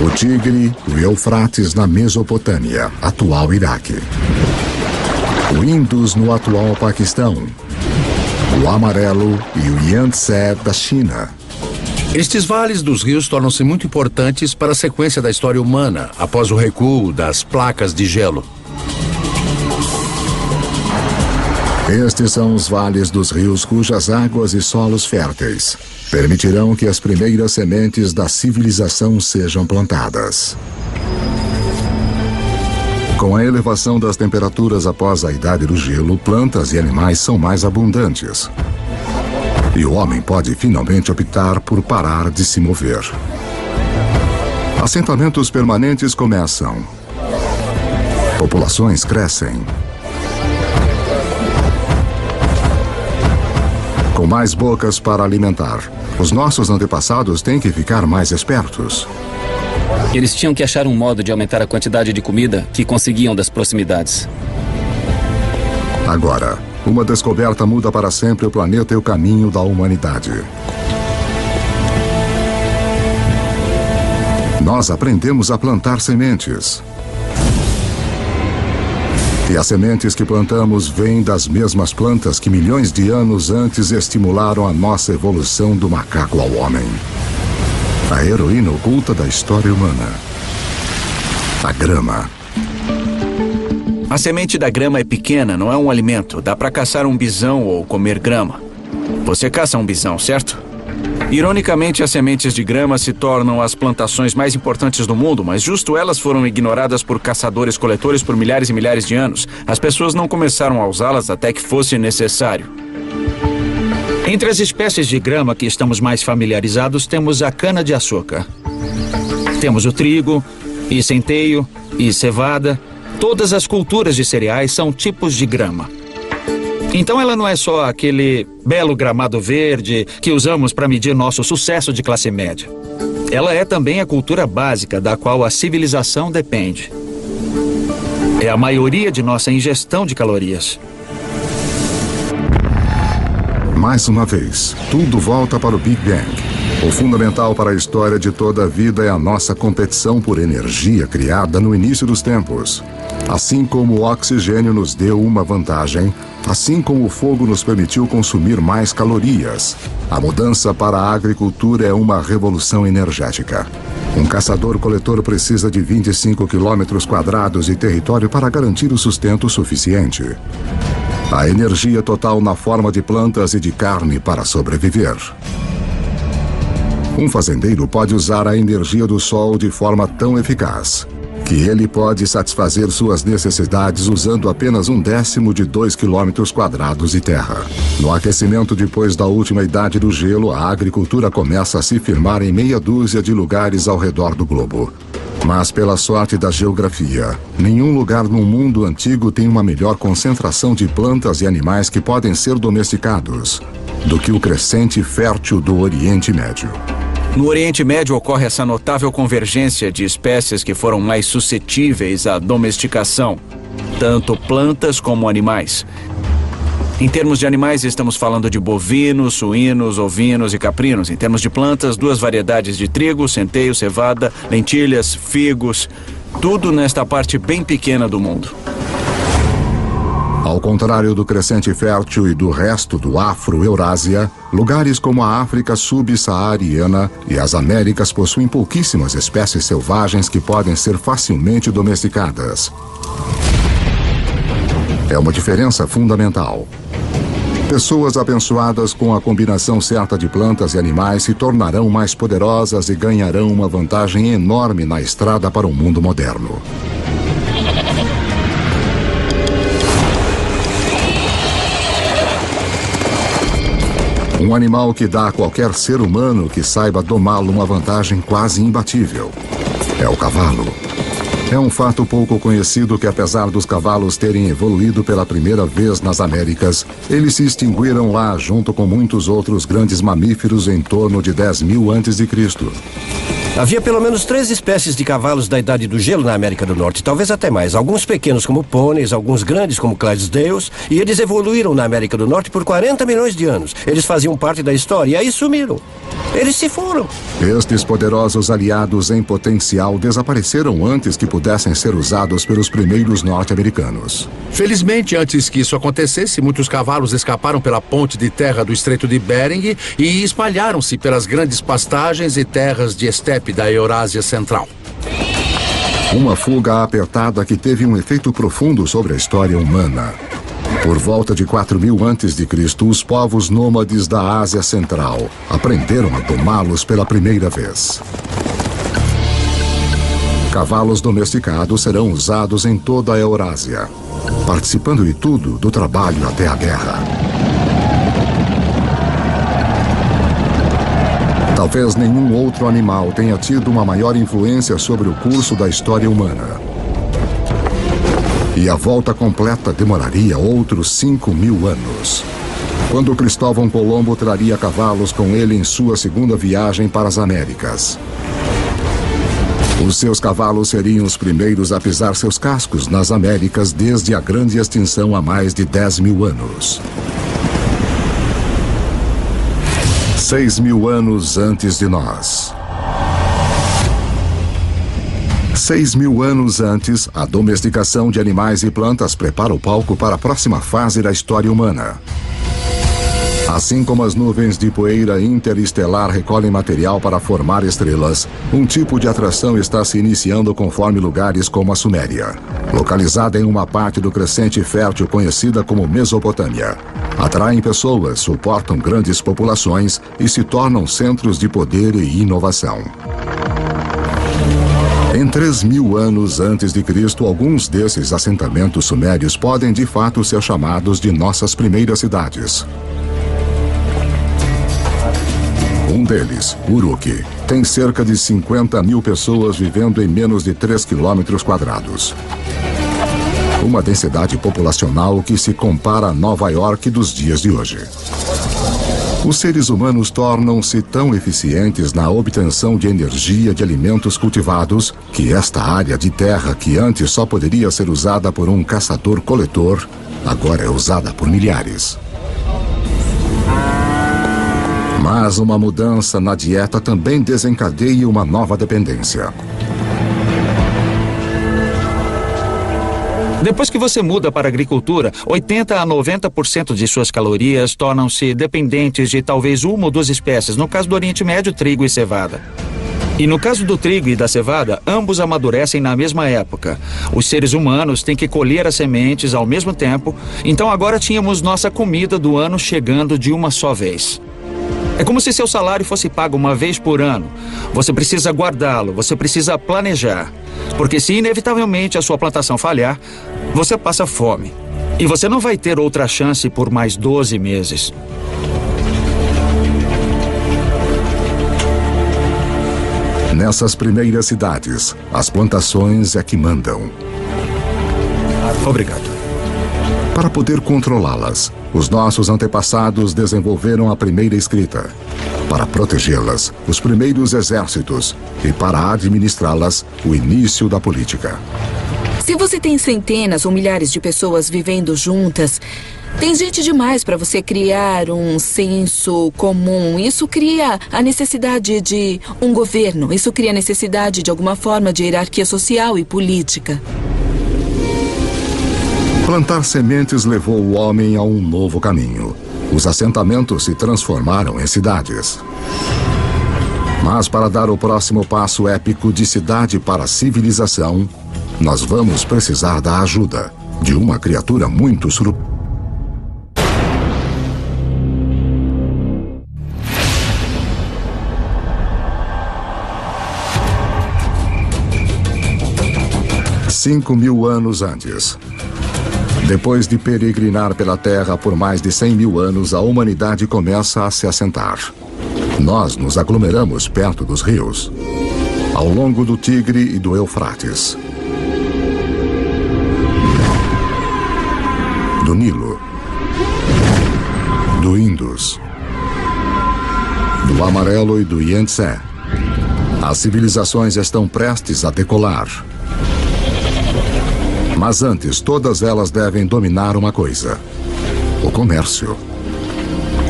O Tigre e o Eufrates na Mesopotâmia, atual Iraque. O Indus no atual Paquistão. O Amarelo e o Yangtze da China. Estes vales dos rios tornam-se muito importantes para a sequência da história humana, após o recuo das placas de gelo. Estes são os vales dos rios cujas águas e solos férteis permitirão que as primeiras sementes da civilização sejam plantadas. Com a elevação das temperaturas após a Idade do Gelo, plantas e animais são mais abundantes. E o homem pode finalmente optar por parar de se mover. Assentamentos permanentes começam. Populações crescem. Com mais bocas para alimentar, os nossos antepassados têm que ficar mais espertos. Eles tinham que achar um modo de aumentar a quantidade de comida que conseguiam das proximidades. Agora, uma descoberta muda para sempre o planeta e o caminho da humanidade. Nós aprendemos a plantar sementes. E as sementes que plantamos vêm das mesmas plantas que milhões de anos antes estimularam a nossa evolução do macaco ao homem. A heroína oculta da história humana. A grama. A semente da grama é pequena, não é um alimento. Dá para caçar um bisão ou comer grama. Você caça um bisão, certo? Ironicamente, as sementes de grama se tornam as plantações mais importantes do mundo, mas justo elas foram ignoradas por caçadores-coletores por milhares e milhares de anos. As pessoas não começaram a usá-las até que fosse necessário. Entre as espécies de grama que estamos mais familiarizados, temos a cana-de-açúcar. Temos o trigo, e centeio, e cevada. Todas as culturas de cereais são tipos de grama. Então ela não é só aquele belo gramado verde que usamos para medir nosso sucesso de classe média. Ela é também a cultura básica da qual a civilização depende. É a maioria de nossa ingestão de calorias. Mais uma vez, tudo volta para o Big Bang. O fundamental para a história de toda a vida é a nossa competição por energia criada no início dos tempos. Assim como o oxigênio nos deu uma vantagem, assim como o fogo nos permitiu consumir mais calorias, a mudança para a agricultura é uma revolução energética. Um caçador-coletor precisa de 25 quilômetros quadrados de território para garantir o sustento suficiente. A energia total na forma de plantas e de carne para sobreviver. Um fazendeiro pode usar a energia do sol de forma tão eficaz que ele pode satisfazer suas necessidades usando apenas 1/10 de 2 quilômetros quadrados de terra. No aquecimento depois da última idade do gelo, a agricultura começa a se firmar em meia dúzia de lugares ao redor do globo. Mas pela sorte da geografia, nenhum lugar no mundo antigo tem uma melhor concentração de plantas e animais que podem ser domesticados do que o crescente fértil do Oriente Médio. No Oriente Médio ocorre essa notável convergência de espécies que foram mais suscetíveis à domesticação, tanto plantas como animais. Em termos de animais, estamos falando de bovinos, suínos, ovinos e caprinos. Em termos de plantas, 2 variedades de trigo, centeio, cevada, lentilhas, figos, tudo nesta parte bem pequena do mundo. Ao contrário do crescente fértil e do resto do Afro-Eurásia, lugares como a África subsaariana e as Américas possuem pouquíssimas espécies selvagens que podem ser facilmente domesticadas. É uma diferença fundamental. Pessoas abençoadas com a combinação certa de plantas e animais se tornarão mais poderosas e ganharão uma vantagem enorme na estrada para o mundo moderno. Um animal que dá a qualquer ser humano que saiba domá-lo uma vantagem quase imbatível. É o cavalo. É um fato pouco conhecido que, apesar dos cavalos terem evoluído pela primeira vez nas Américas, eles se extinguiram lá junto com muitos outros grandes mamíferos em torno de 10.000 a.C. Havia pelo menos 3 espécies de cavalos da Idade do Gelo na América do Norte, talvez até mais. Alguns pequenos como pôneis, alguns grandes como Clydesdales, e eles evoluíram na América do Norte por 40 milhões de anos. Eles faziam parte da história e aí sumiram. Eles se foram. Estes poderosos aliados em potencial desapareceram antes que pudessem ser usados pelos primeiros norte-americanos. Felizmente, antes que isso acontecesse, muitos cavalos escaparam pela ponte de terra do Estreito de Bering e espalharam-se pelas grandes pastagens e terras de estepe da Eurásia Central. Uma fuga apertada que teve um efeito profundo sobre a história humana. Por volta de 4.000 a.C., os povos nômades da Ásia Central aprenderam a domá-los pela primeira vez. Cavalos domesticados serão usados em toda a Eurásia, participando de tudo, do trabalho até a guerra. Talvez nenhum outro animal tenha tido uma maior influência sobre o curso da história humana. E a volta completa demoraria outros 5.000 anos. quando Cristóvão Colombo traria cavalos com ele em sua segunda viagem para as Américas. Os seus cavalos seriam os primeiros a pisar seus cascos nas Américas desde a grande extinção há mais de 10.000 anos. 6.000 anos antes de nós. 6.000 anos antes, a domesticação de animais e plantas prepara o palco para a próxima fase da história humana. Assim como as nuvens de poeira interestelar recolhem material para formar estrelas, um tipo de atração está se iniciando conforme lugares como a Suméria, localizada em uma parte do crescente fértil conhecida como Mesopotâmia. Atraem pessoas, suportam grandes populações e se tornam centros de poder e inovação. Em 3.000 anos antes de Cristo, alguns desses assentamentos sumérios podem de fato ser chamados de nossas primeiras cidades. Um deles, Uruk, tem cerca de 50.000 pessoas vivendo em menos de 3 quilômetros quadrados. Uma densidade populacional que se compara a Nova York dos dias de hoje. Os seres humanos tornam-se tão eficientes na obtenção de energia de alimentos cultivados que esta área de terra, que antes só poderia ser usada por um caçador-coletor, agora é usada por milhares. Mas uma mudança na dieta também desencadeia uma nova dependência. Depois que você muda para a agricultura, 80% a 90% de suas calorias tornam-se dependentes de talvez uma ou duas espécies, no caso do Oriente Médio, trigo e cevada. E no caso do trigo e da cevada, ambos amadurecem na mesma época. Os seres humanos têm que colher as sementes ao mesmo tempo, então agora tínhamos nossa comida do ano chegando de uma só vez. É como se seu salário fosse pago uma vez por ano. Você precisa guardá-lo, você precisa planejar. Porque se inevitavelmente a sua plantação falhar, você passa fome. E você não vai ter outra chance por mais 12 meses. Nessas primeiras cidades, as plantações é que mandam. Obrigado. Para poder controlá-las, os nossos antepassados desenvolveram a primeira escrita. Para protegê-las, os primeiros exércitos. E para administrá-las, o início da política. Se você tem centenas ou milhares de pessoas vivendo juntas, tem gente demais para você criar um senso comum. Isso cria a necessidade de um governo. Isso cria a necessidade de alguma forma de hierarquia social e política. Plantar sementes levou o homem a um novo caminho. Os assentamentos se transformaram em cidades. Mas para dar o próximo passo épico de cidade para civilização, nós vamos precisar da ajuda de uma criatura muito surpreendente. Cinco 5.000 anos antes. Depois de peregrinar pela Terra por mais de 100.000 anos, a humanidade começa a se assentar. Nós nos aglomeramos perto dos rios, ao longo do Tigre e do Eufrates, do Nilo, do Indus, do Amarelo e do Yangtze. As civilizações estão prestes a decolar. Mas antes, todas elas devem dominar uma coisa: o comércio.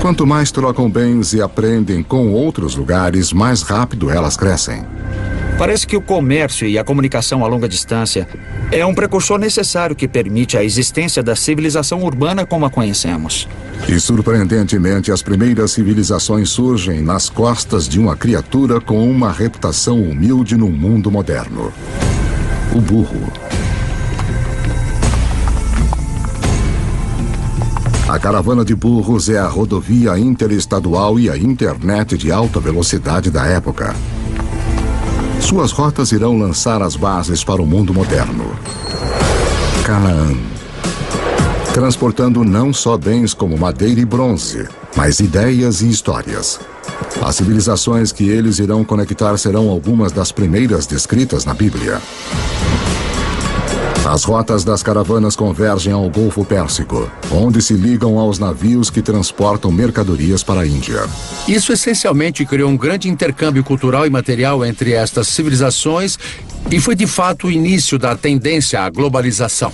Quanto mais trocam bens e aprendem com outros lugares, mais rápido elas crescem. Parece que o comércio e a comunicação a longa distância é um precursor necessário que permite a existência da civilização urbana como a conhecemos. E, surpreendentemente, as primeiras civilizações surgem nas costas de uma criatura com uma reputação humilde no mundo moderno: o burro. A caravana de burros é a rodovia interestadual e a internet de alta velocidade da época. Suas rotas irão lançar as bases para o mundo moderno. Canaã. Transportando não só bens como madeira e bronze, mas ideias e histórias. As civilizações que eles irão conectar serão algumas das primeiras descritas na Bíblia. As rotas das caravanas convergem ao Golfo Pérsico, onde se ligam aos navios que transportam mercadorias para a Índia. Isso essencialmente criou um grande intercâmbio cultural e material entre estas civilizações e foi de fato o início da tendência à globalização.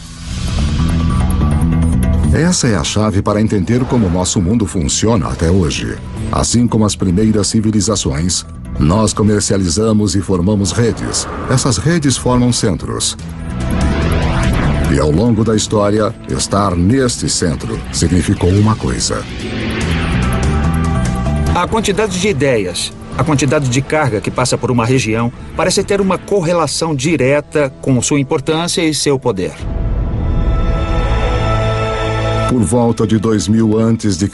Essa é a chave para entender como nosso mundo funciona até hoje. Assim como as primeiras civilizações, nós comercializamos e formamos redes. Essas redes formam centros. E ao longo da história, estar neste centro significou uma coisa. A quantidade de ideias, a quantidade de carga que passa por uma região parece ter uma correlação direta com sua importância e seu poder. Por volta de 2000 a.C.,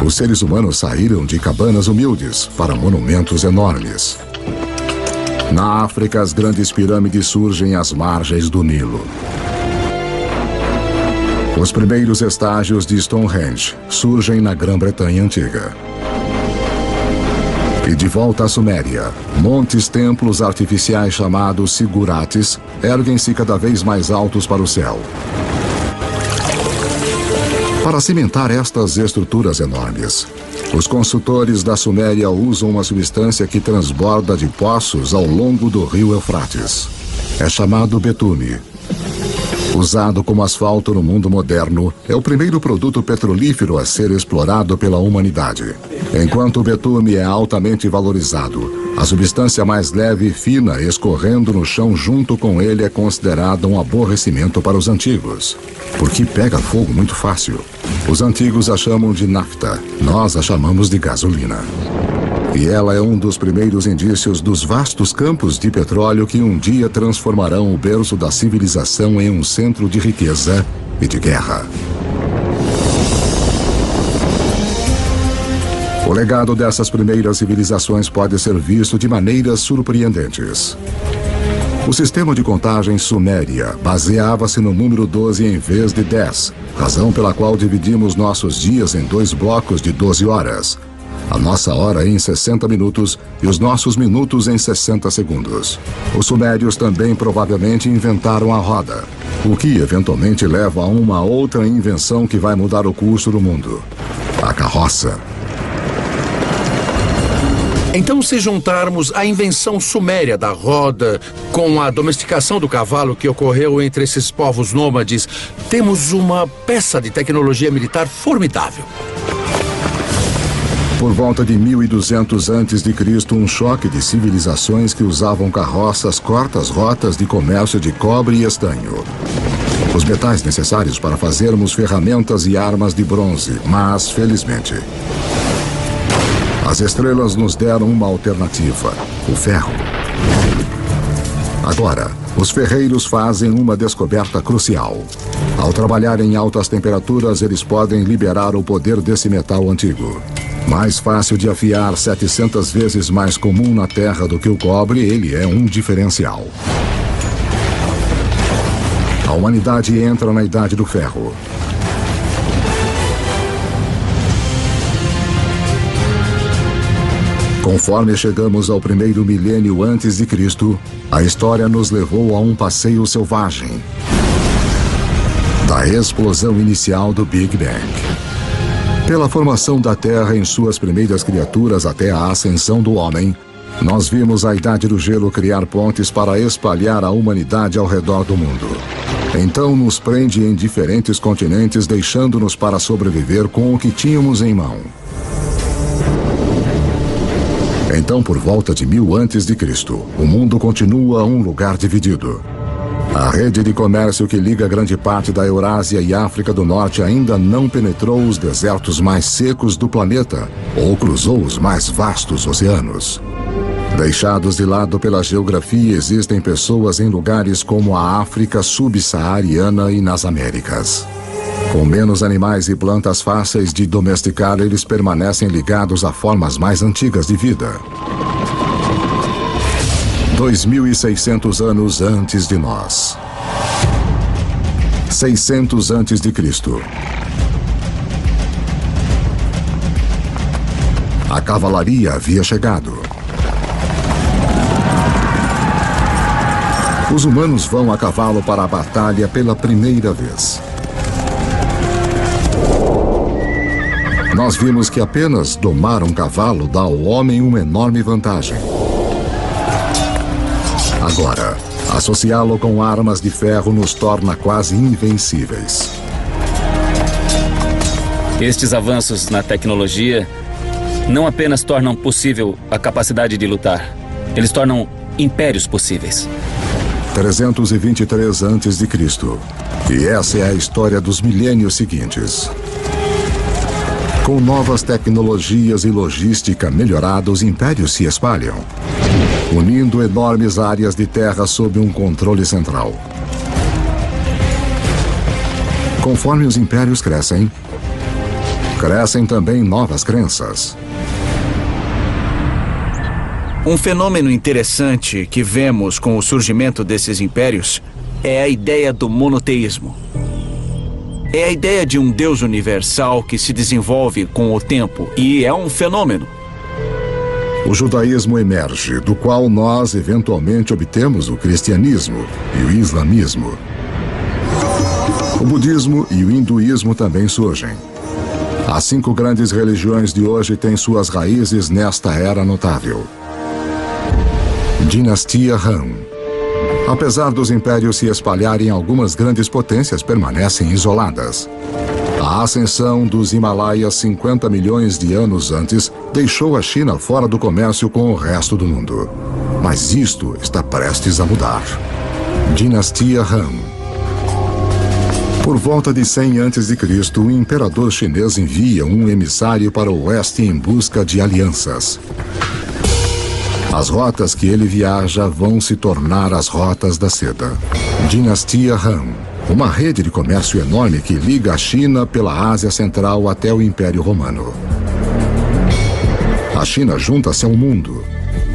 os seres humanos saíram de cabanas humildes para monumentos enormes. Na África, as grandes pirâmides surgem às margens do Nilo. Os primeiros estágios de Stonehenge surgem na Grã-Bretanha Antiga. E de volta à Suméria, montes-templos artificiais chamados zigurates erguem-se cada vez mais altos para o céu. Para cimentar estas estruturas enormes, os construtores da Suméria usam uma substância que transborda de poços ao longo do rio Eufrates. É chamado betume. Usado como asfalto no mundo moderno, é o primeiro produto petrolífero a ser explorado pela humanidade. Enquanto o betume é altamente valorizado, a substância mais leve e fina escorrendo no chão junto com ele é considerada um aborrecimento para os antigos, porque pega fogo muito fácil. Os antigos a chamam de nafta, nós a chamamos de gasolina. E ela é um dos primeiros indícios dos vastos campos de petróleo que um dia transformarão o berço da civilização em um centro de riqueza e de guerra. O legado dessas primeiras civilizações pode ser visto de maneiras surpreendentes. O sistema de contagem suméria baseava-se no número 12 em vez de 10, razão pela qual dividimos nossos dias em 2 blocos de 12 horas. A nossa hora em 60 minutos e os nossos minutos em 60 segundos. Os sumérios também provavelmente inventaram a roda, o que eventualmente leva a uma outra invenção que vai mudar o curso do mundo: a carroça. Então, se juntarmos a invenção suméria da roda com a domesticação do cavalo que ocorreu entre esses povos nômades, temos uma peça de tecnologia militar formidável. Por volta de 1200 a.C., um choque de civilizações que usavam carroças corta as rotas de comércio de cobre e estanho. Os metais necessários para fazermos ferramentas e armas de bronze, mas, felizmente, as estrelas nos deram uma alternativa: o ferro. Agora, os ferreiros fazem uma descoberta crucial. Ao trabalhar em altas temperaturas, eles podem liberar o poder desse metal antigo. Mais fácil de afiar, 700 vezes mais comum na Terra do que o cobre, ele é um diferencial. A humanidade entra na Idade do Ferro. Conforme chegamos ao primeiro milênio antes de Cristo, a história nos levou a um passeio selvagem. Da explosão inicial do Big Bang. Pela formação da Terra em suas primeiras criaturas até a ascensão do homem, nós vimos a Idade do Gelo criar pontes para espalhar a humanidade ao redor do mundo. Então nos prende em diferentes continentes, deixando-nos para sobreviver com o que tínhamos em mão. Então, por volta de 1000 a.C., o mundo continua um lugar dividido. A rede de comércio que liga grande parte da Eurásia e África do Norte ainda não penetrou os desertos mais secos do planeta ou cruzou os mais vastos oceanos. Deixados de lado pela geografia, existem pessoas em lugares como a África subsaariana e nas Américas. Com menos animais e plantas fáceis de domesticar, eles permanecem ligados a formas mais antigas de vida. 2600 anos antes de nós. 600 antes de Cristo. A cavalaria havia chegado. Os humanos vão a cavalo para a batalha pela primeira vez. Nós vimos que apenas domar um cavalo dá ao homem uma enorme vantagem. Agora, associá-lo com armas de ferro nos torna quase invencíveis. Estes avanços na tecnologia não apenas tornam possível a capacidade de lutar, eles tornam impérios possíveis. 323 a.C. E essa é a história dos milênios seguintes. Com novas tecnologias e logística melhorada, os impérios se espalham, unindo enormes áreas de terra sob um controle central. Conforme os impérios crescem, crescem também novas crenças. Um fenômeno interessante que vemos com o surgimento desses impérios é a ideia do monoteísmo. É a ideia de um Deus universal que se desenvolve com o tempo e é um fenômeno. O judaísmo emerge, do qual nós eventualmente obtemos o cristianismo e o islamismo. O budismo e o hinduísmo também surgem. As 5 grandes religiões de hoje têm suas raízes nesta era notável. Dinastia Han. Apesar dos impérios se espalharem, algumas grandes potências permanecem isoladas. A ascensão dos Himalaias 50 milhões de anos antes deixou a China fora do comércio com o resto do mundo. Mas isto está prestes a mudar. Dinastia Han. Por volta de 100 a.C., o imperador chinês envia um emissário para o oeste em busca de alianças. As rotas que ele viaja vão se tornar as rotas da seda. Dinastia Han. Uma rede de comércio enorme que liga a China pela Ásia Central até o Império Romano. A China junta-se ao mundo.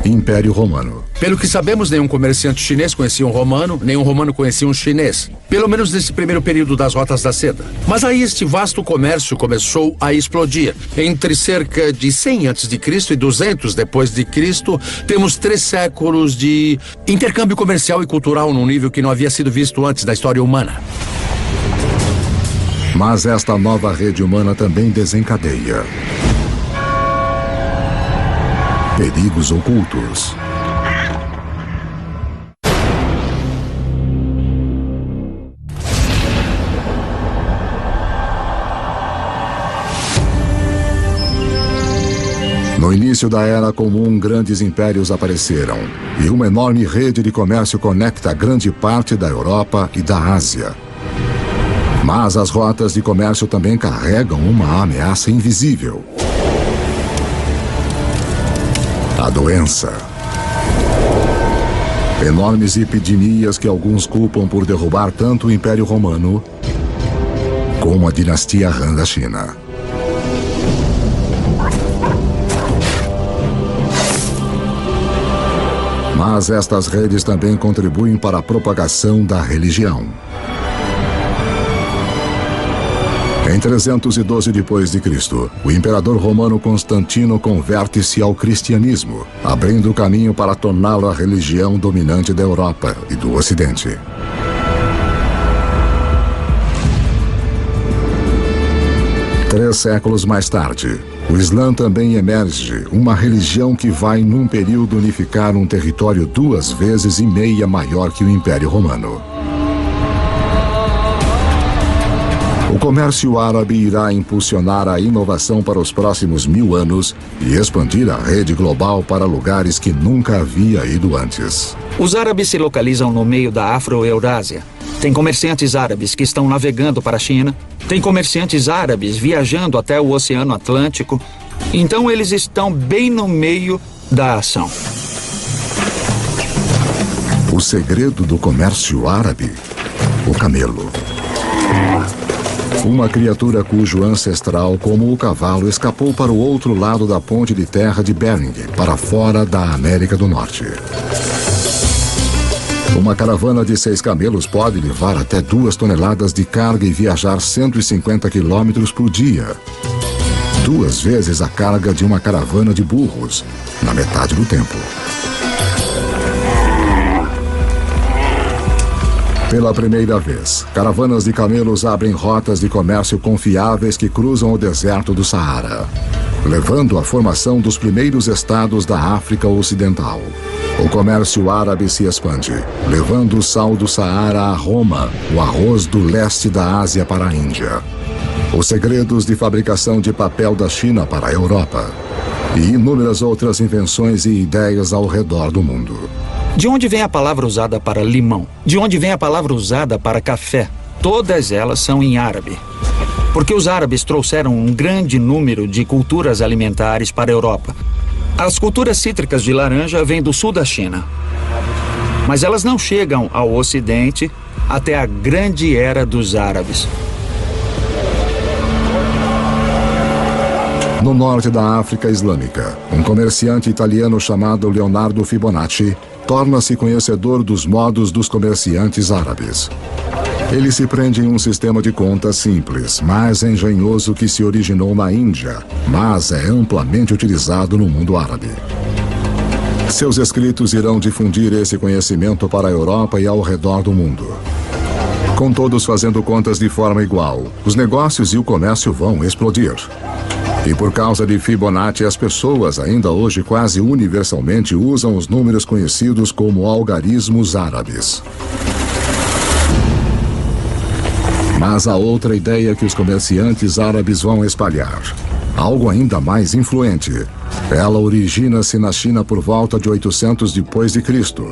Império Romano. Pelo que sabemos, nenhum comerciante chinês conhecia um romano, nenhum romano conhecia um chinês. Pelo menos nesse primeiro período das rotas da seda. Mas aí este vasto comércio começou a explodir. Entre cerca de 100 a.C. e 200 depois de Cristo, temos 3 séculos de intercâmbio comercial e cultural num nível que não havia sido visto antes da história humana. Mas esta nova rede humana também desencadeia perigos ocultos. No início da Era Comum, grandes impérios apareceram, e uma enorme rede de comércio conecta grande parte da Europa e da Ásia. Mas as rotas de comércio também carregam uma ameaça invisível. A doença. Enormes epidemias que alguns culpam por derrubar tanto o Império Romano como a dinastia Han da China. Mas estas redes também contribuem para a propagação da religião. Em 312 d.C., o imperador romano Constantino converte-se ao cristianismo, abrindo o caminho para torná-lo a religião dominante da Europa e do Ocidente. Três séculos mais tarde, o Islã também emerge, uma religião que vai, num período, unificar um território 2,5 vezes maior que o Império Romano. O comércio árabe irá impulsionar a inovação para os próximos 1000 anos e expandir a rede global para lugares que nunca havia ido antes. Os árabes se localizam no meio da Afro-Eurásia. Tem comerciantes árabes que estão navegando para a China. Tem comerciantes árabes viajando até o Oceano Atlântico. Então eles estão bem no meio da ação. O segredo do comércio árabe? O camelo. Uma criatura cujo ancestral, como o cavalo, escapou para o outro lado da ponte de terra de Bering, para fora da América do Norte. Uma caravana de 6 camelos pode levar até 2 toneladas de carga e viajar 150 quilômetros por dia. 2 vezes a carga de uma caravana de burros, na metade do tempo. Pela primeira vez, caravanas de camelos abrem rotas de comércio confiáveis que cruzam o deserto do Saara, levando à formação dos primeiros estados da África Ocidental. O comércio árabe se expande, levando o sal do Saara a Roma, o arroz do leste da Ásia para a Índia, os segredos de fabricação de papel da China para a Europa e inúmeras outras invenções e ideias ao redor do mundo. De onde vem a palavra usada para limão? De onde vem a palavra usada para café? Todas elas são em árabe. Porque os árabes trouxeram um grande número de culturas alimentares para a Europa. As culturas cítricas de laranja vêm do sul da China. Mas elas não chegam ao Ocidente até a grande era dos árabes. No norte da África Islâmica, um comerciante italiano chamado Leonardo Fibonacci torna-se conhecedor dos modos dos comerciantes árabes. Ele se prende em um sistema de contas simples, mas engenhoso que se originou na Índia, mas é amplamente utilizado no mundo árabe. Seus escritos irão difundir esse conhecimento para a Europa e ao redor do mundo. Com todos fazendo contas de forma igual, os negócios e o comércio vão explodir. E por causa de Fibonacci, as pessoas ainda hoje quase universalmente usam os números conhecidos como algarismos árabes. Mas há outra ideia que os comerciantes árabes vão espalhar. Algo ainda mais influente. Ela origina-se na China por volta de 800 depois de Cristo.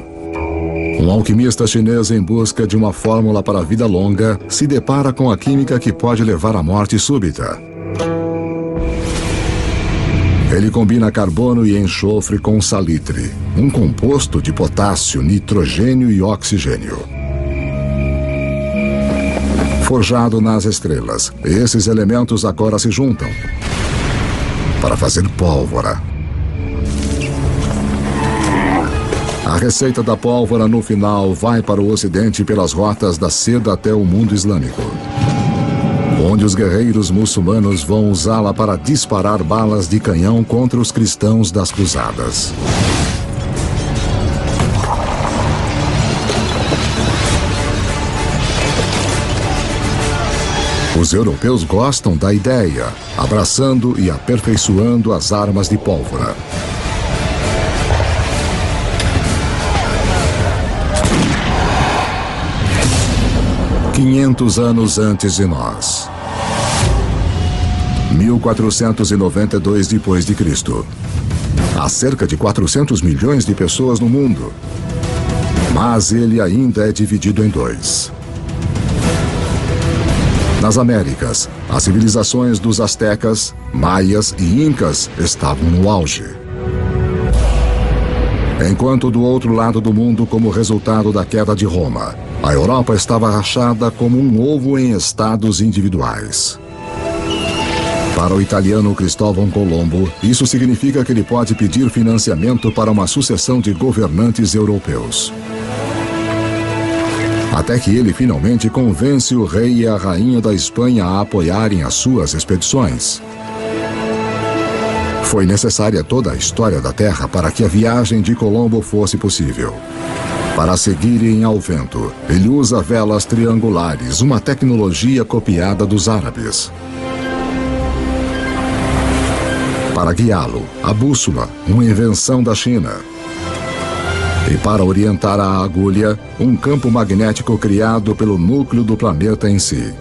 Um alquimista chinês em busca de uma fórmula para a vida longa se depara com a química que pode levar à morte súbita. Ele combina carbono e enxofre com salitre, um composto de potássio, nitrogênio e oxigênio. Forjado nas estrelas, esses elementos agora se juntam para fazer pólvora. A receita da pólvora no final vai para o Ocidente pelas rotas da seda até o mundo islâmico, onde os guerreiros muçulmanos vão usá-la para disparar balas de canhão contra os cristãos das cruzadas. Os europeus gostam da ideia, abraçando e aperfeiçoando as armas de pólvora. "500 anos antes de nós. 1492 depois de Cristo. Há cerca de 400 milhões de pessoas no mundo, mas ele ainda é dividido em dois. Nas Américas, as civilizações dos astecas, maias e incas estavam no auge. Enquanto do outro lado do mundo, como resultado da queda de Roma, a Europa estava rachada como um ovo em estados individuais. Para o italiano Cristóvão Colombo, isso significa que ele pode pedir financiamento para uma sucessão de governantes europeus. Até que ele finalmente convence o rei e a rainha da Espanha a apoiarem as suas expedições. Foi necessária toda a história da Terra para que a viagem de Colombo fosse possível. Para seguirem ao vento, ele usa velas triangulares, uma tecnologia copiada dos árabes. Para guiá-lo, a bússola, uma invenção da China. E para orientar a agulha, um campo magnético criado pelo núcleo do planeta em si.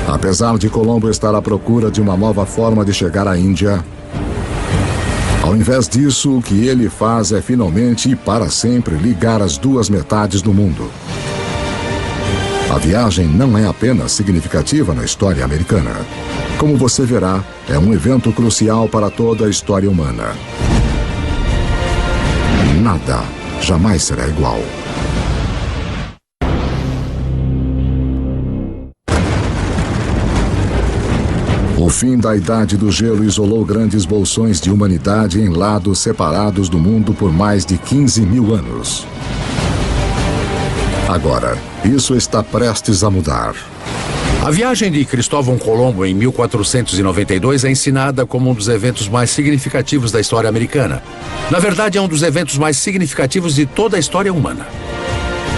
Apesar de Colombo estar à procura de uma nova forma de chegar à Índia, ao invés disso, o que ele faz é finalmente e para sempre ligar as duas metades do mundo. A viagem não é apenas significativa na história americana. Como você verá, é um evento crucial para toda a história humana. Nada jamais será igual. O fim da Idade do Gelo isolou grandes bolsões de humanidade em lados separados do mundo por mais de 15 mil anos. Agora, isso está prestes a mudar. A viagem de Cristóvão Colombo em 1492 é ensinada como um dos eventos mais significativos da história americana. Na verdade, é um dos eventos mais significativos de toda a história humana.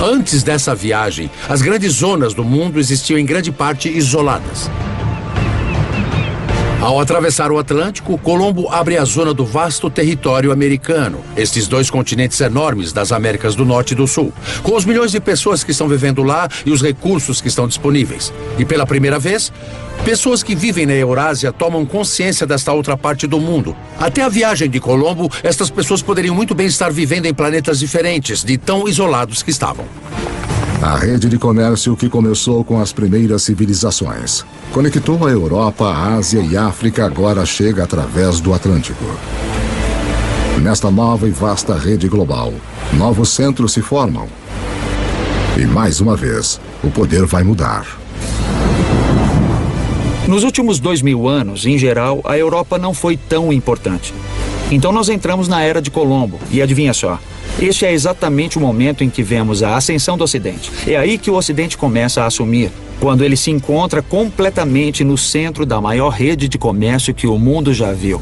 Antes dessa viagem, as grandes zonas do mundo existiam em grande parte isoladas. Ao atravessar o Atlântico, Colombo abre a zona do vasto território americano, estes dois continentes enormes das Américas do Norte e do Sul, com os milhões de pessoas que estão vivendo lá e os recursos que estão disponíveis. E pela primeira vez, pessoas que vivem na Eurásia tomam consciência desta outra parte do mundo. Até a viagem de Colombo, estas pessoas poderiam muito bem estar vivendo em planetas diferentes, de tão isolados que estavam. A rede de comércio que começou com as primeiras civilizações conectou a Europa, a Ásia e a África, agora chega através do Atlântico. Nesta nova e vasta rede global, novos centros se formam. E mais uma vez, o poder vai mudar. Nos últimos 2000 anos, em geral, a Europa não foi tão importante. Então nós entramos na Era de Colombo, e adivinha só, este é exatamente o momento em que vemos a ascensão do Ocidente. É aí que o Ocidente começa a assumir, quando ele se encontra completamente no centro da maior rede de comércio que o mundo já viu.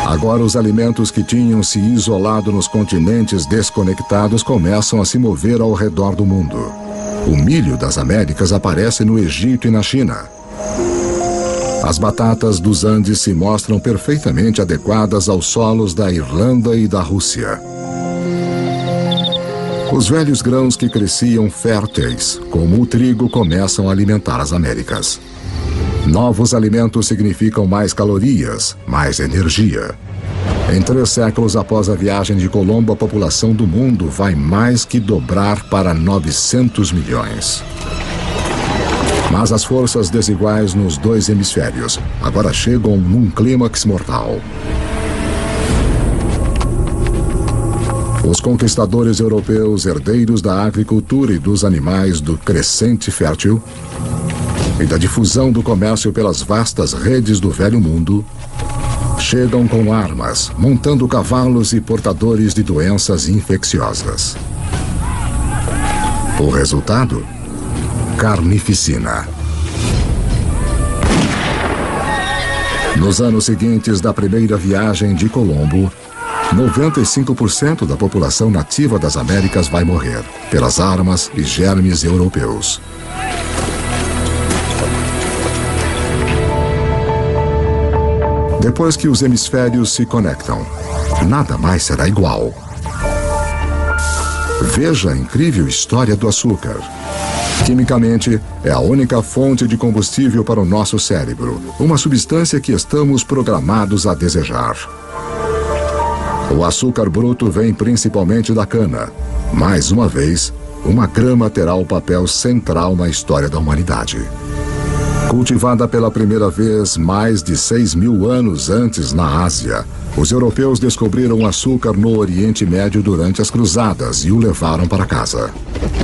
Agora os alimentos que tinham se isolado nos continentes desconectados começam a se mover ao redor do mundo. O milho das Américas aparece no Egito e na China. As batatas dos Andes se mostram perfeitamente adequadas aos solos da Irlanda e da Rússia. Os velhos grãos que cresciam férteis, como o trigo, começam a alimentar as Américas. Novos alimentos significam mais calorias, mais energia. Em 3 séculos após a viagem de Colombo, a população do mundo vai mais que dobrar para 900 milhões. Mas as forças desiguais nos 2 hemisférios agora chegam num clímax mortal. Os conquistadores europeus, herdeiros da agricultura e dos animais do crescente fértil e da difusão do comércio pelas vastas redes do Velho Mundo, chegam com armas, montando cavalos e portadores de doenças infecciosas. O resultado? Carnificina. Nos anos seguintes da primeira viagem de Colombo, 95% da população nativa das Américas vai morrer pelas armas e germes europeus. Depois que os hemisférios se conectam, nada mais será igual. Veja a incrível história do açúcar. Quimicamente, é a única fonte de combustível para o nosso cérebro, uma substância que estamos programados a desejar. O açúcar bruto vem principalmente da cana. Mais uma vez, uma grama terá o papel central na história da humanidade. Cultivada pela primeira vez mais de 6.000 anos antes na Ásia, os europeus descobriram o açúcar no Oriente Médio durante as cruzadas e o levaram para casa.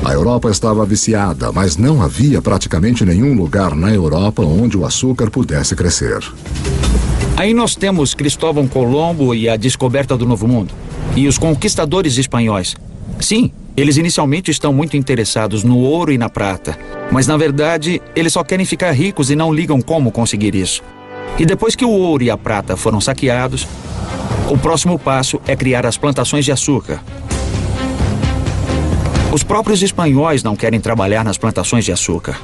A Europa estava viciada, mas não havia praticamente nenhum lugar na Europa onde o açúcar pudesse crescer. Aí nós temos Cristóvão Colombo e a descoberta do Novo Mundo. E os conquistadores espanhóis. Sim, eles inicialmente estão muito interessados no ouro e na prata. Mas, na verdade, eles só querem ficar ricos e não ligam como conseguir isso. E depois que o ouro e a prata foram saqueados, o próximo passo é criar as plantações de açúcar. Os próprios espanhóis não querem trabalhar nas plantações de açúcar.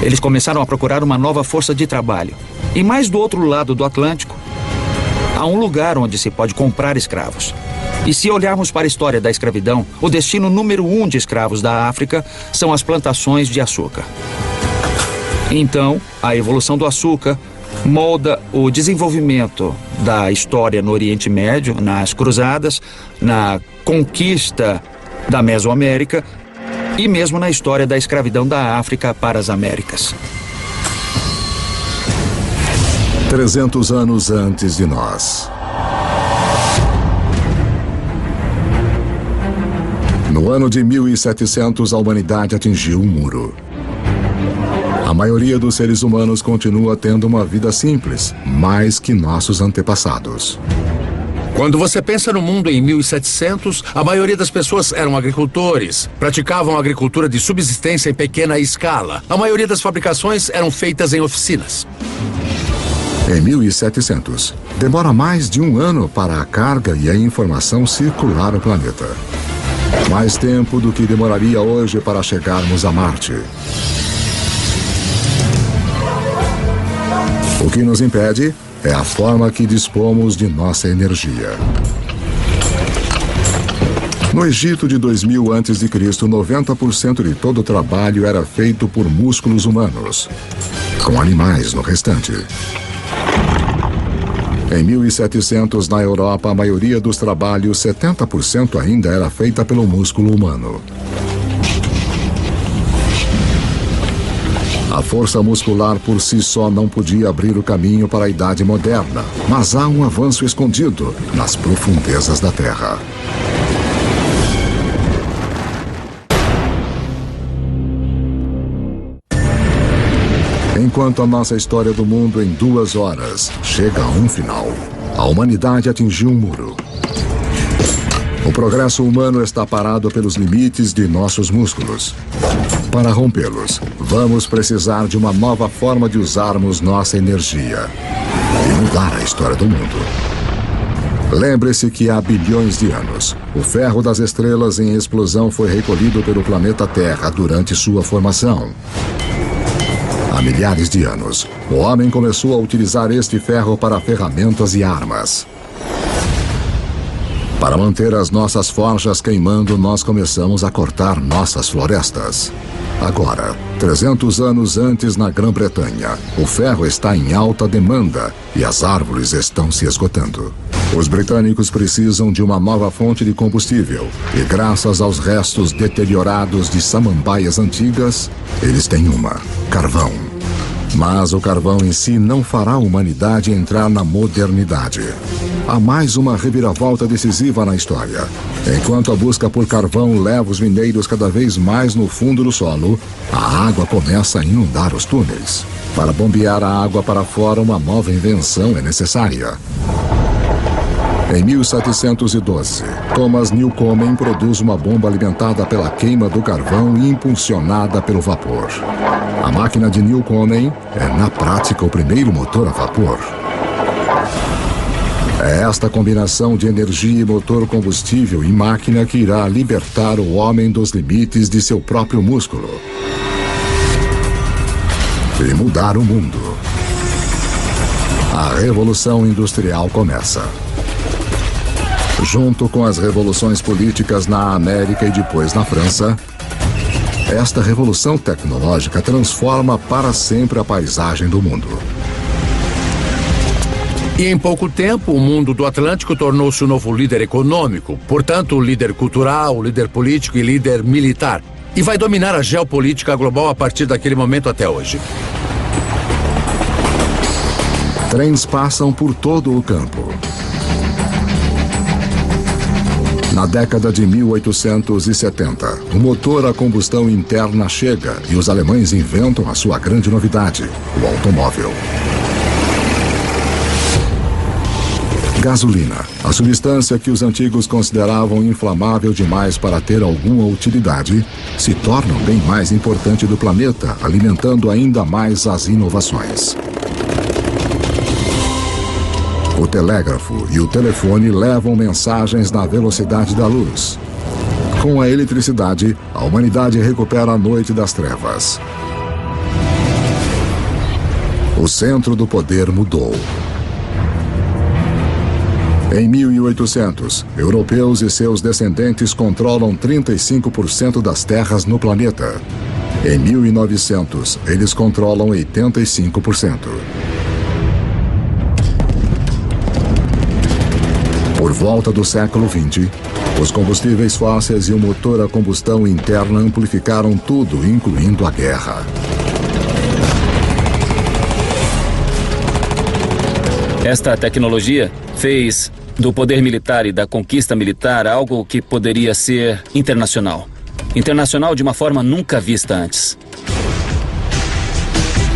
Eles começaram a procurar uma nova força de trabalho. E mais do outro lado do Atlântico, há um lugar onde se pode comprar escravos. E se olharmos para a história da escravidão, o destino número 1 de escravos da África são as plantações de açúcar. Então, a evolução do açúcar molda o desenvolvimento da história no Oriente Médio, nas cruzadas, na conquista da Mesoamérica e mesmo na história da escravidão da África para as Américas. 300 anos antes de nós. No ano de 1700, a humanidade atingiu um muro. A maioria dos seres humanos continua tendo uma vida simples, mais que nossos antepassados. Quando você pensa no mundo em 1700, a maioria das pessoas eram agricultores, praticavam agricultura de subsistência em pequena escala. A maioria das fabricações eram feitas em oficinas. Em 1700, demora mais de um ano para a carga e a informação circular o planeta. Mais tempo do que demoraria hoje para chegarmos a Marte. O que nos impede é a forma que dispomos de nossa energia. No Egito de 2000 a.C., 90% de todo o trabalho era feito por músculos humanos, com animais no restante. Em 1700, na Europa, a maioria dos trabalhos, 70% ainda era feita pelo músculo humano. A força muscular por si só não podia abrir o caminho para a Idade Moderna, mas há um avanço escondido nas profundezas da Terra. Enquanto a nossa história do mundo em 2 horas chega a um final, a humanidade atingiu um muro. O progresso humano está parado pelos limites de nossos músculos. Para rompê-los, vamos precisar de uma nova forma de usarmos nossa energia e mudar a história do mundo. Lembre-se que há bilhões de anos, o ferro das estrelas em explosão foi recolhido pelo planeta Terra durante sua formação. Há milhares de anos, o homem começou a utilizar este ferro para ferramentas e armas. Para manter as nossas forjas queimando, nós começamos a cortar nossas florestas. Agora, 300 anos antes na Grã-Bretanha, o ferro está em alta demanda e as árvores estão se esgotando. Os britânicos precisam de uma nova fonte de combustível e, graças aos restos deteriorados de samambaias antigas, eles têm uma: carvão. Mas o carvão em si não fará a humanidade entrar na modernidade. Há mais uma reviravolta decisiva na história. Enquanto a busca por carvão leva os mineiros cada vez mais no fundo do solo, a água começa a inundar os túneis. Para bombear a água para fora, uma nova invenção é necessária. Em 1712, Thomas Newcomen produz uma bomba alimentada pela queima do carvão e impulsionada pelo vapor. A máquina de Newcomen é, na prática, o primeiro motor a vapor. É esta combinação de energia e motor combustível e máquina que irá libertar o homem dos limites de seu próprio músculo e mudar o mundo. A Revolução Industrial começa. Junto com as revoluções políticas na América e depois na França, esta revolução tecnológica transforma para sempre a paisagem do mundo. E em pouco tempo, o mundo do Atlântico tornou-se o novo líder econômico, portanto, líder cultural, líder político e líder militar. E vai dominar a geopolítica global a partir daquele momento até hoje. Trens passam por todo o campo. Na década de 1870, o motor a combustão interna chega e os alemães inventam a sua grande novidade, o automóvel. Gasolina, a substância que os antigos consideravam inflamável demais para ter alguma utilidade, se torna o bem mais importante do planeta, alimentando ainda mais as inovações. O telégrafo e o telefone levam mensagens na velocidade da luz. Com a eletricidade, a humanidade recupera a noite das trevas. O centro do poder mudou. Em 1800, europeus e seus descendentes controlam 35% das terras no planeta. Em 1900, eles controlam 85%. Por volta do século XX, os combustíveis fósseis e o motor a combustão interna amplificaram tudo, incluindo a guerra. Esta tecnologia fez do poder militar e da conquista militar algo que poderia ser internacional. Internacional de uma forma nunca vista antes.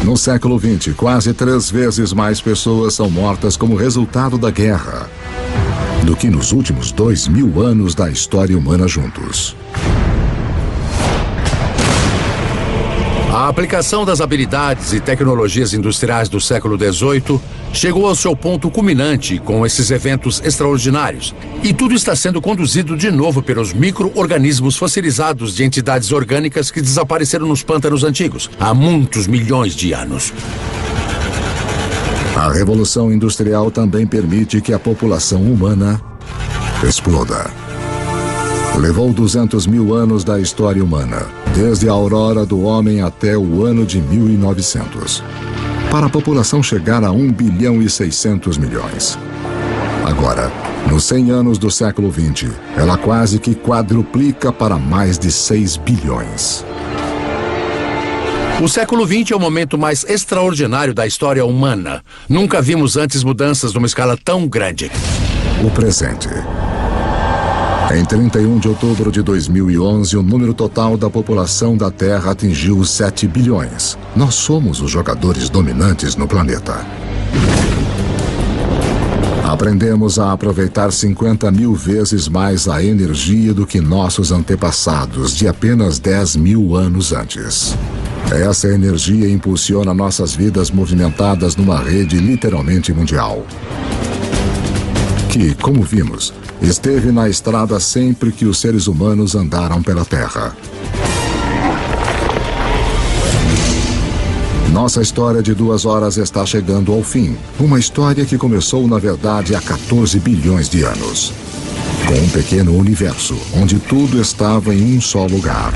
No século XX, quase 3 vezes mais pessoas são mortas como resultado da guerra do que nos últimos 2000 anos da história humana juntos. A aplicação das habilidades e tecnologias industriais do século XVIII chegou ao seu ponto culminante com esses eventos extraordinários. E tudo está sendo conduzido de novo pelos micro-organismos fossilizados de entidades orgânicas que desapareceram nos pântanos antigos há muitos milhões de anos. A Revolução Industrial também permite que a população humana exploda. Levou 200 mil anos da história humana, desde a aurora do homem até o ano de 1900, para a população chegar a 1 bilhão e 600 milhões. Agora, nos 100 anos do século XX, ela quase que quadruplica para mais de 6 bilhões. O século XX é o momento mais extraordinário da história humana. Nunca vimos antes mudanças numa escala tão grande. O presente. Em 31 de outubro de 2011, o número total da população da Terra atingiu os 7 bilhões. Nós somos os jogadores dominantes no planeta. Aprendemos a aproveitar 50 mil vezes mais a energia do que nossos antepassados de apenas 10 mil anos antes. Essa energia impulsiona nossas vidas movimentadas numa rede literalmente mundial. Que, como vimos, esteve na estrada sempre que os seres humanos andaram pela Terra. Nossa história de 2 horas está chegando ao fim. Uma história que começou, na verdade, há 14 bilhões de anos. Com um pequeno universo, onde tudo estava em um só lugar.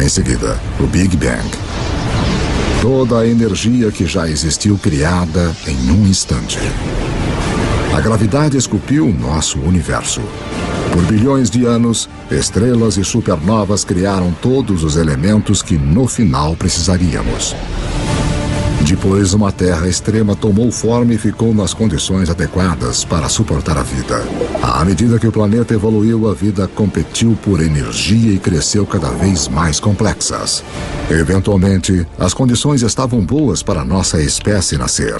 Em seguida, o Big Bang. Toda a energia que já existiu criada em um instante. A gravidade esculpiu o nosso universo. Por bilhões de anos, estrelas e supernovas criaram todos os elementos que no final precisaríamos. Depois, uma Terra extrema tomou forma e ficou nas condições adequadas para suportar a vida. À medida que o planeta evoluiu, a vida competiu por energia e cresceu cada vez mais complexas. Eventualmente, as condições estavam boas para a nossa espécie nascer.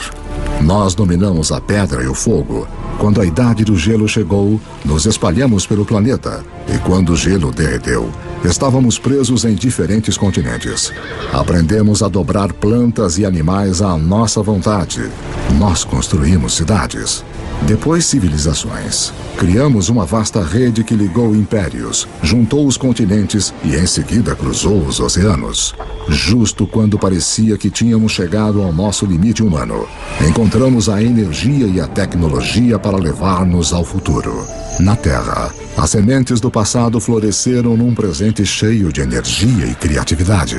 Nós dominamos a pedra e o fogo. Quando a idade do gelo chegou, nos espalhamos pelo planeta. E quando o gelo derreteu, estávamos presos em diferentes continentes. Aprendemos a dobrar plantas e animais à nossa vontade. Nós construímos cidades. Depois, civilizações. Criamos uma vasta rede que ligou impérios, juntou os continentes e em seguida cruzou os oceanos. Justo quando parecia que tínhamos chegado ao nosso limite humano, encontramos a energia e a tecnologia para levar-nos ao futuro. Na Terra, as sementes do passado floresceram num presente cheio de energia e criatividade.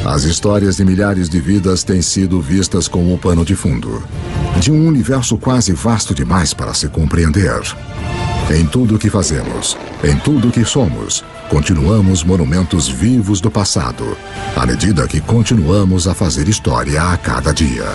As histórias de milhares de vidas têm sido vistas como um pano de fundo, de um universo quase vasto demais para se compreender. Em tudo o que fazemos, em tudo o que somos, continuamos monumentos vivos do passado, à medida que continuamos a fazer história a cada dia.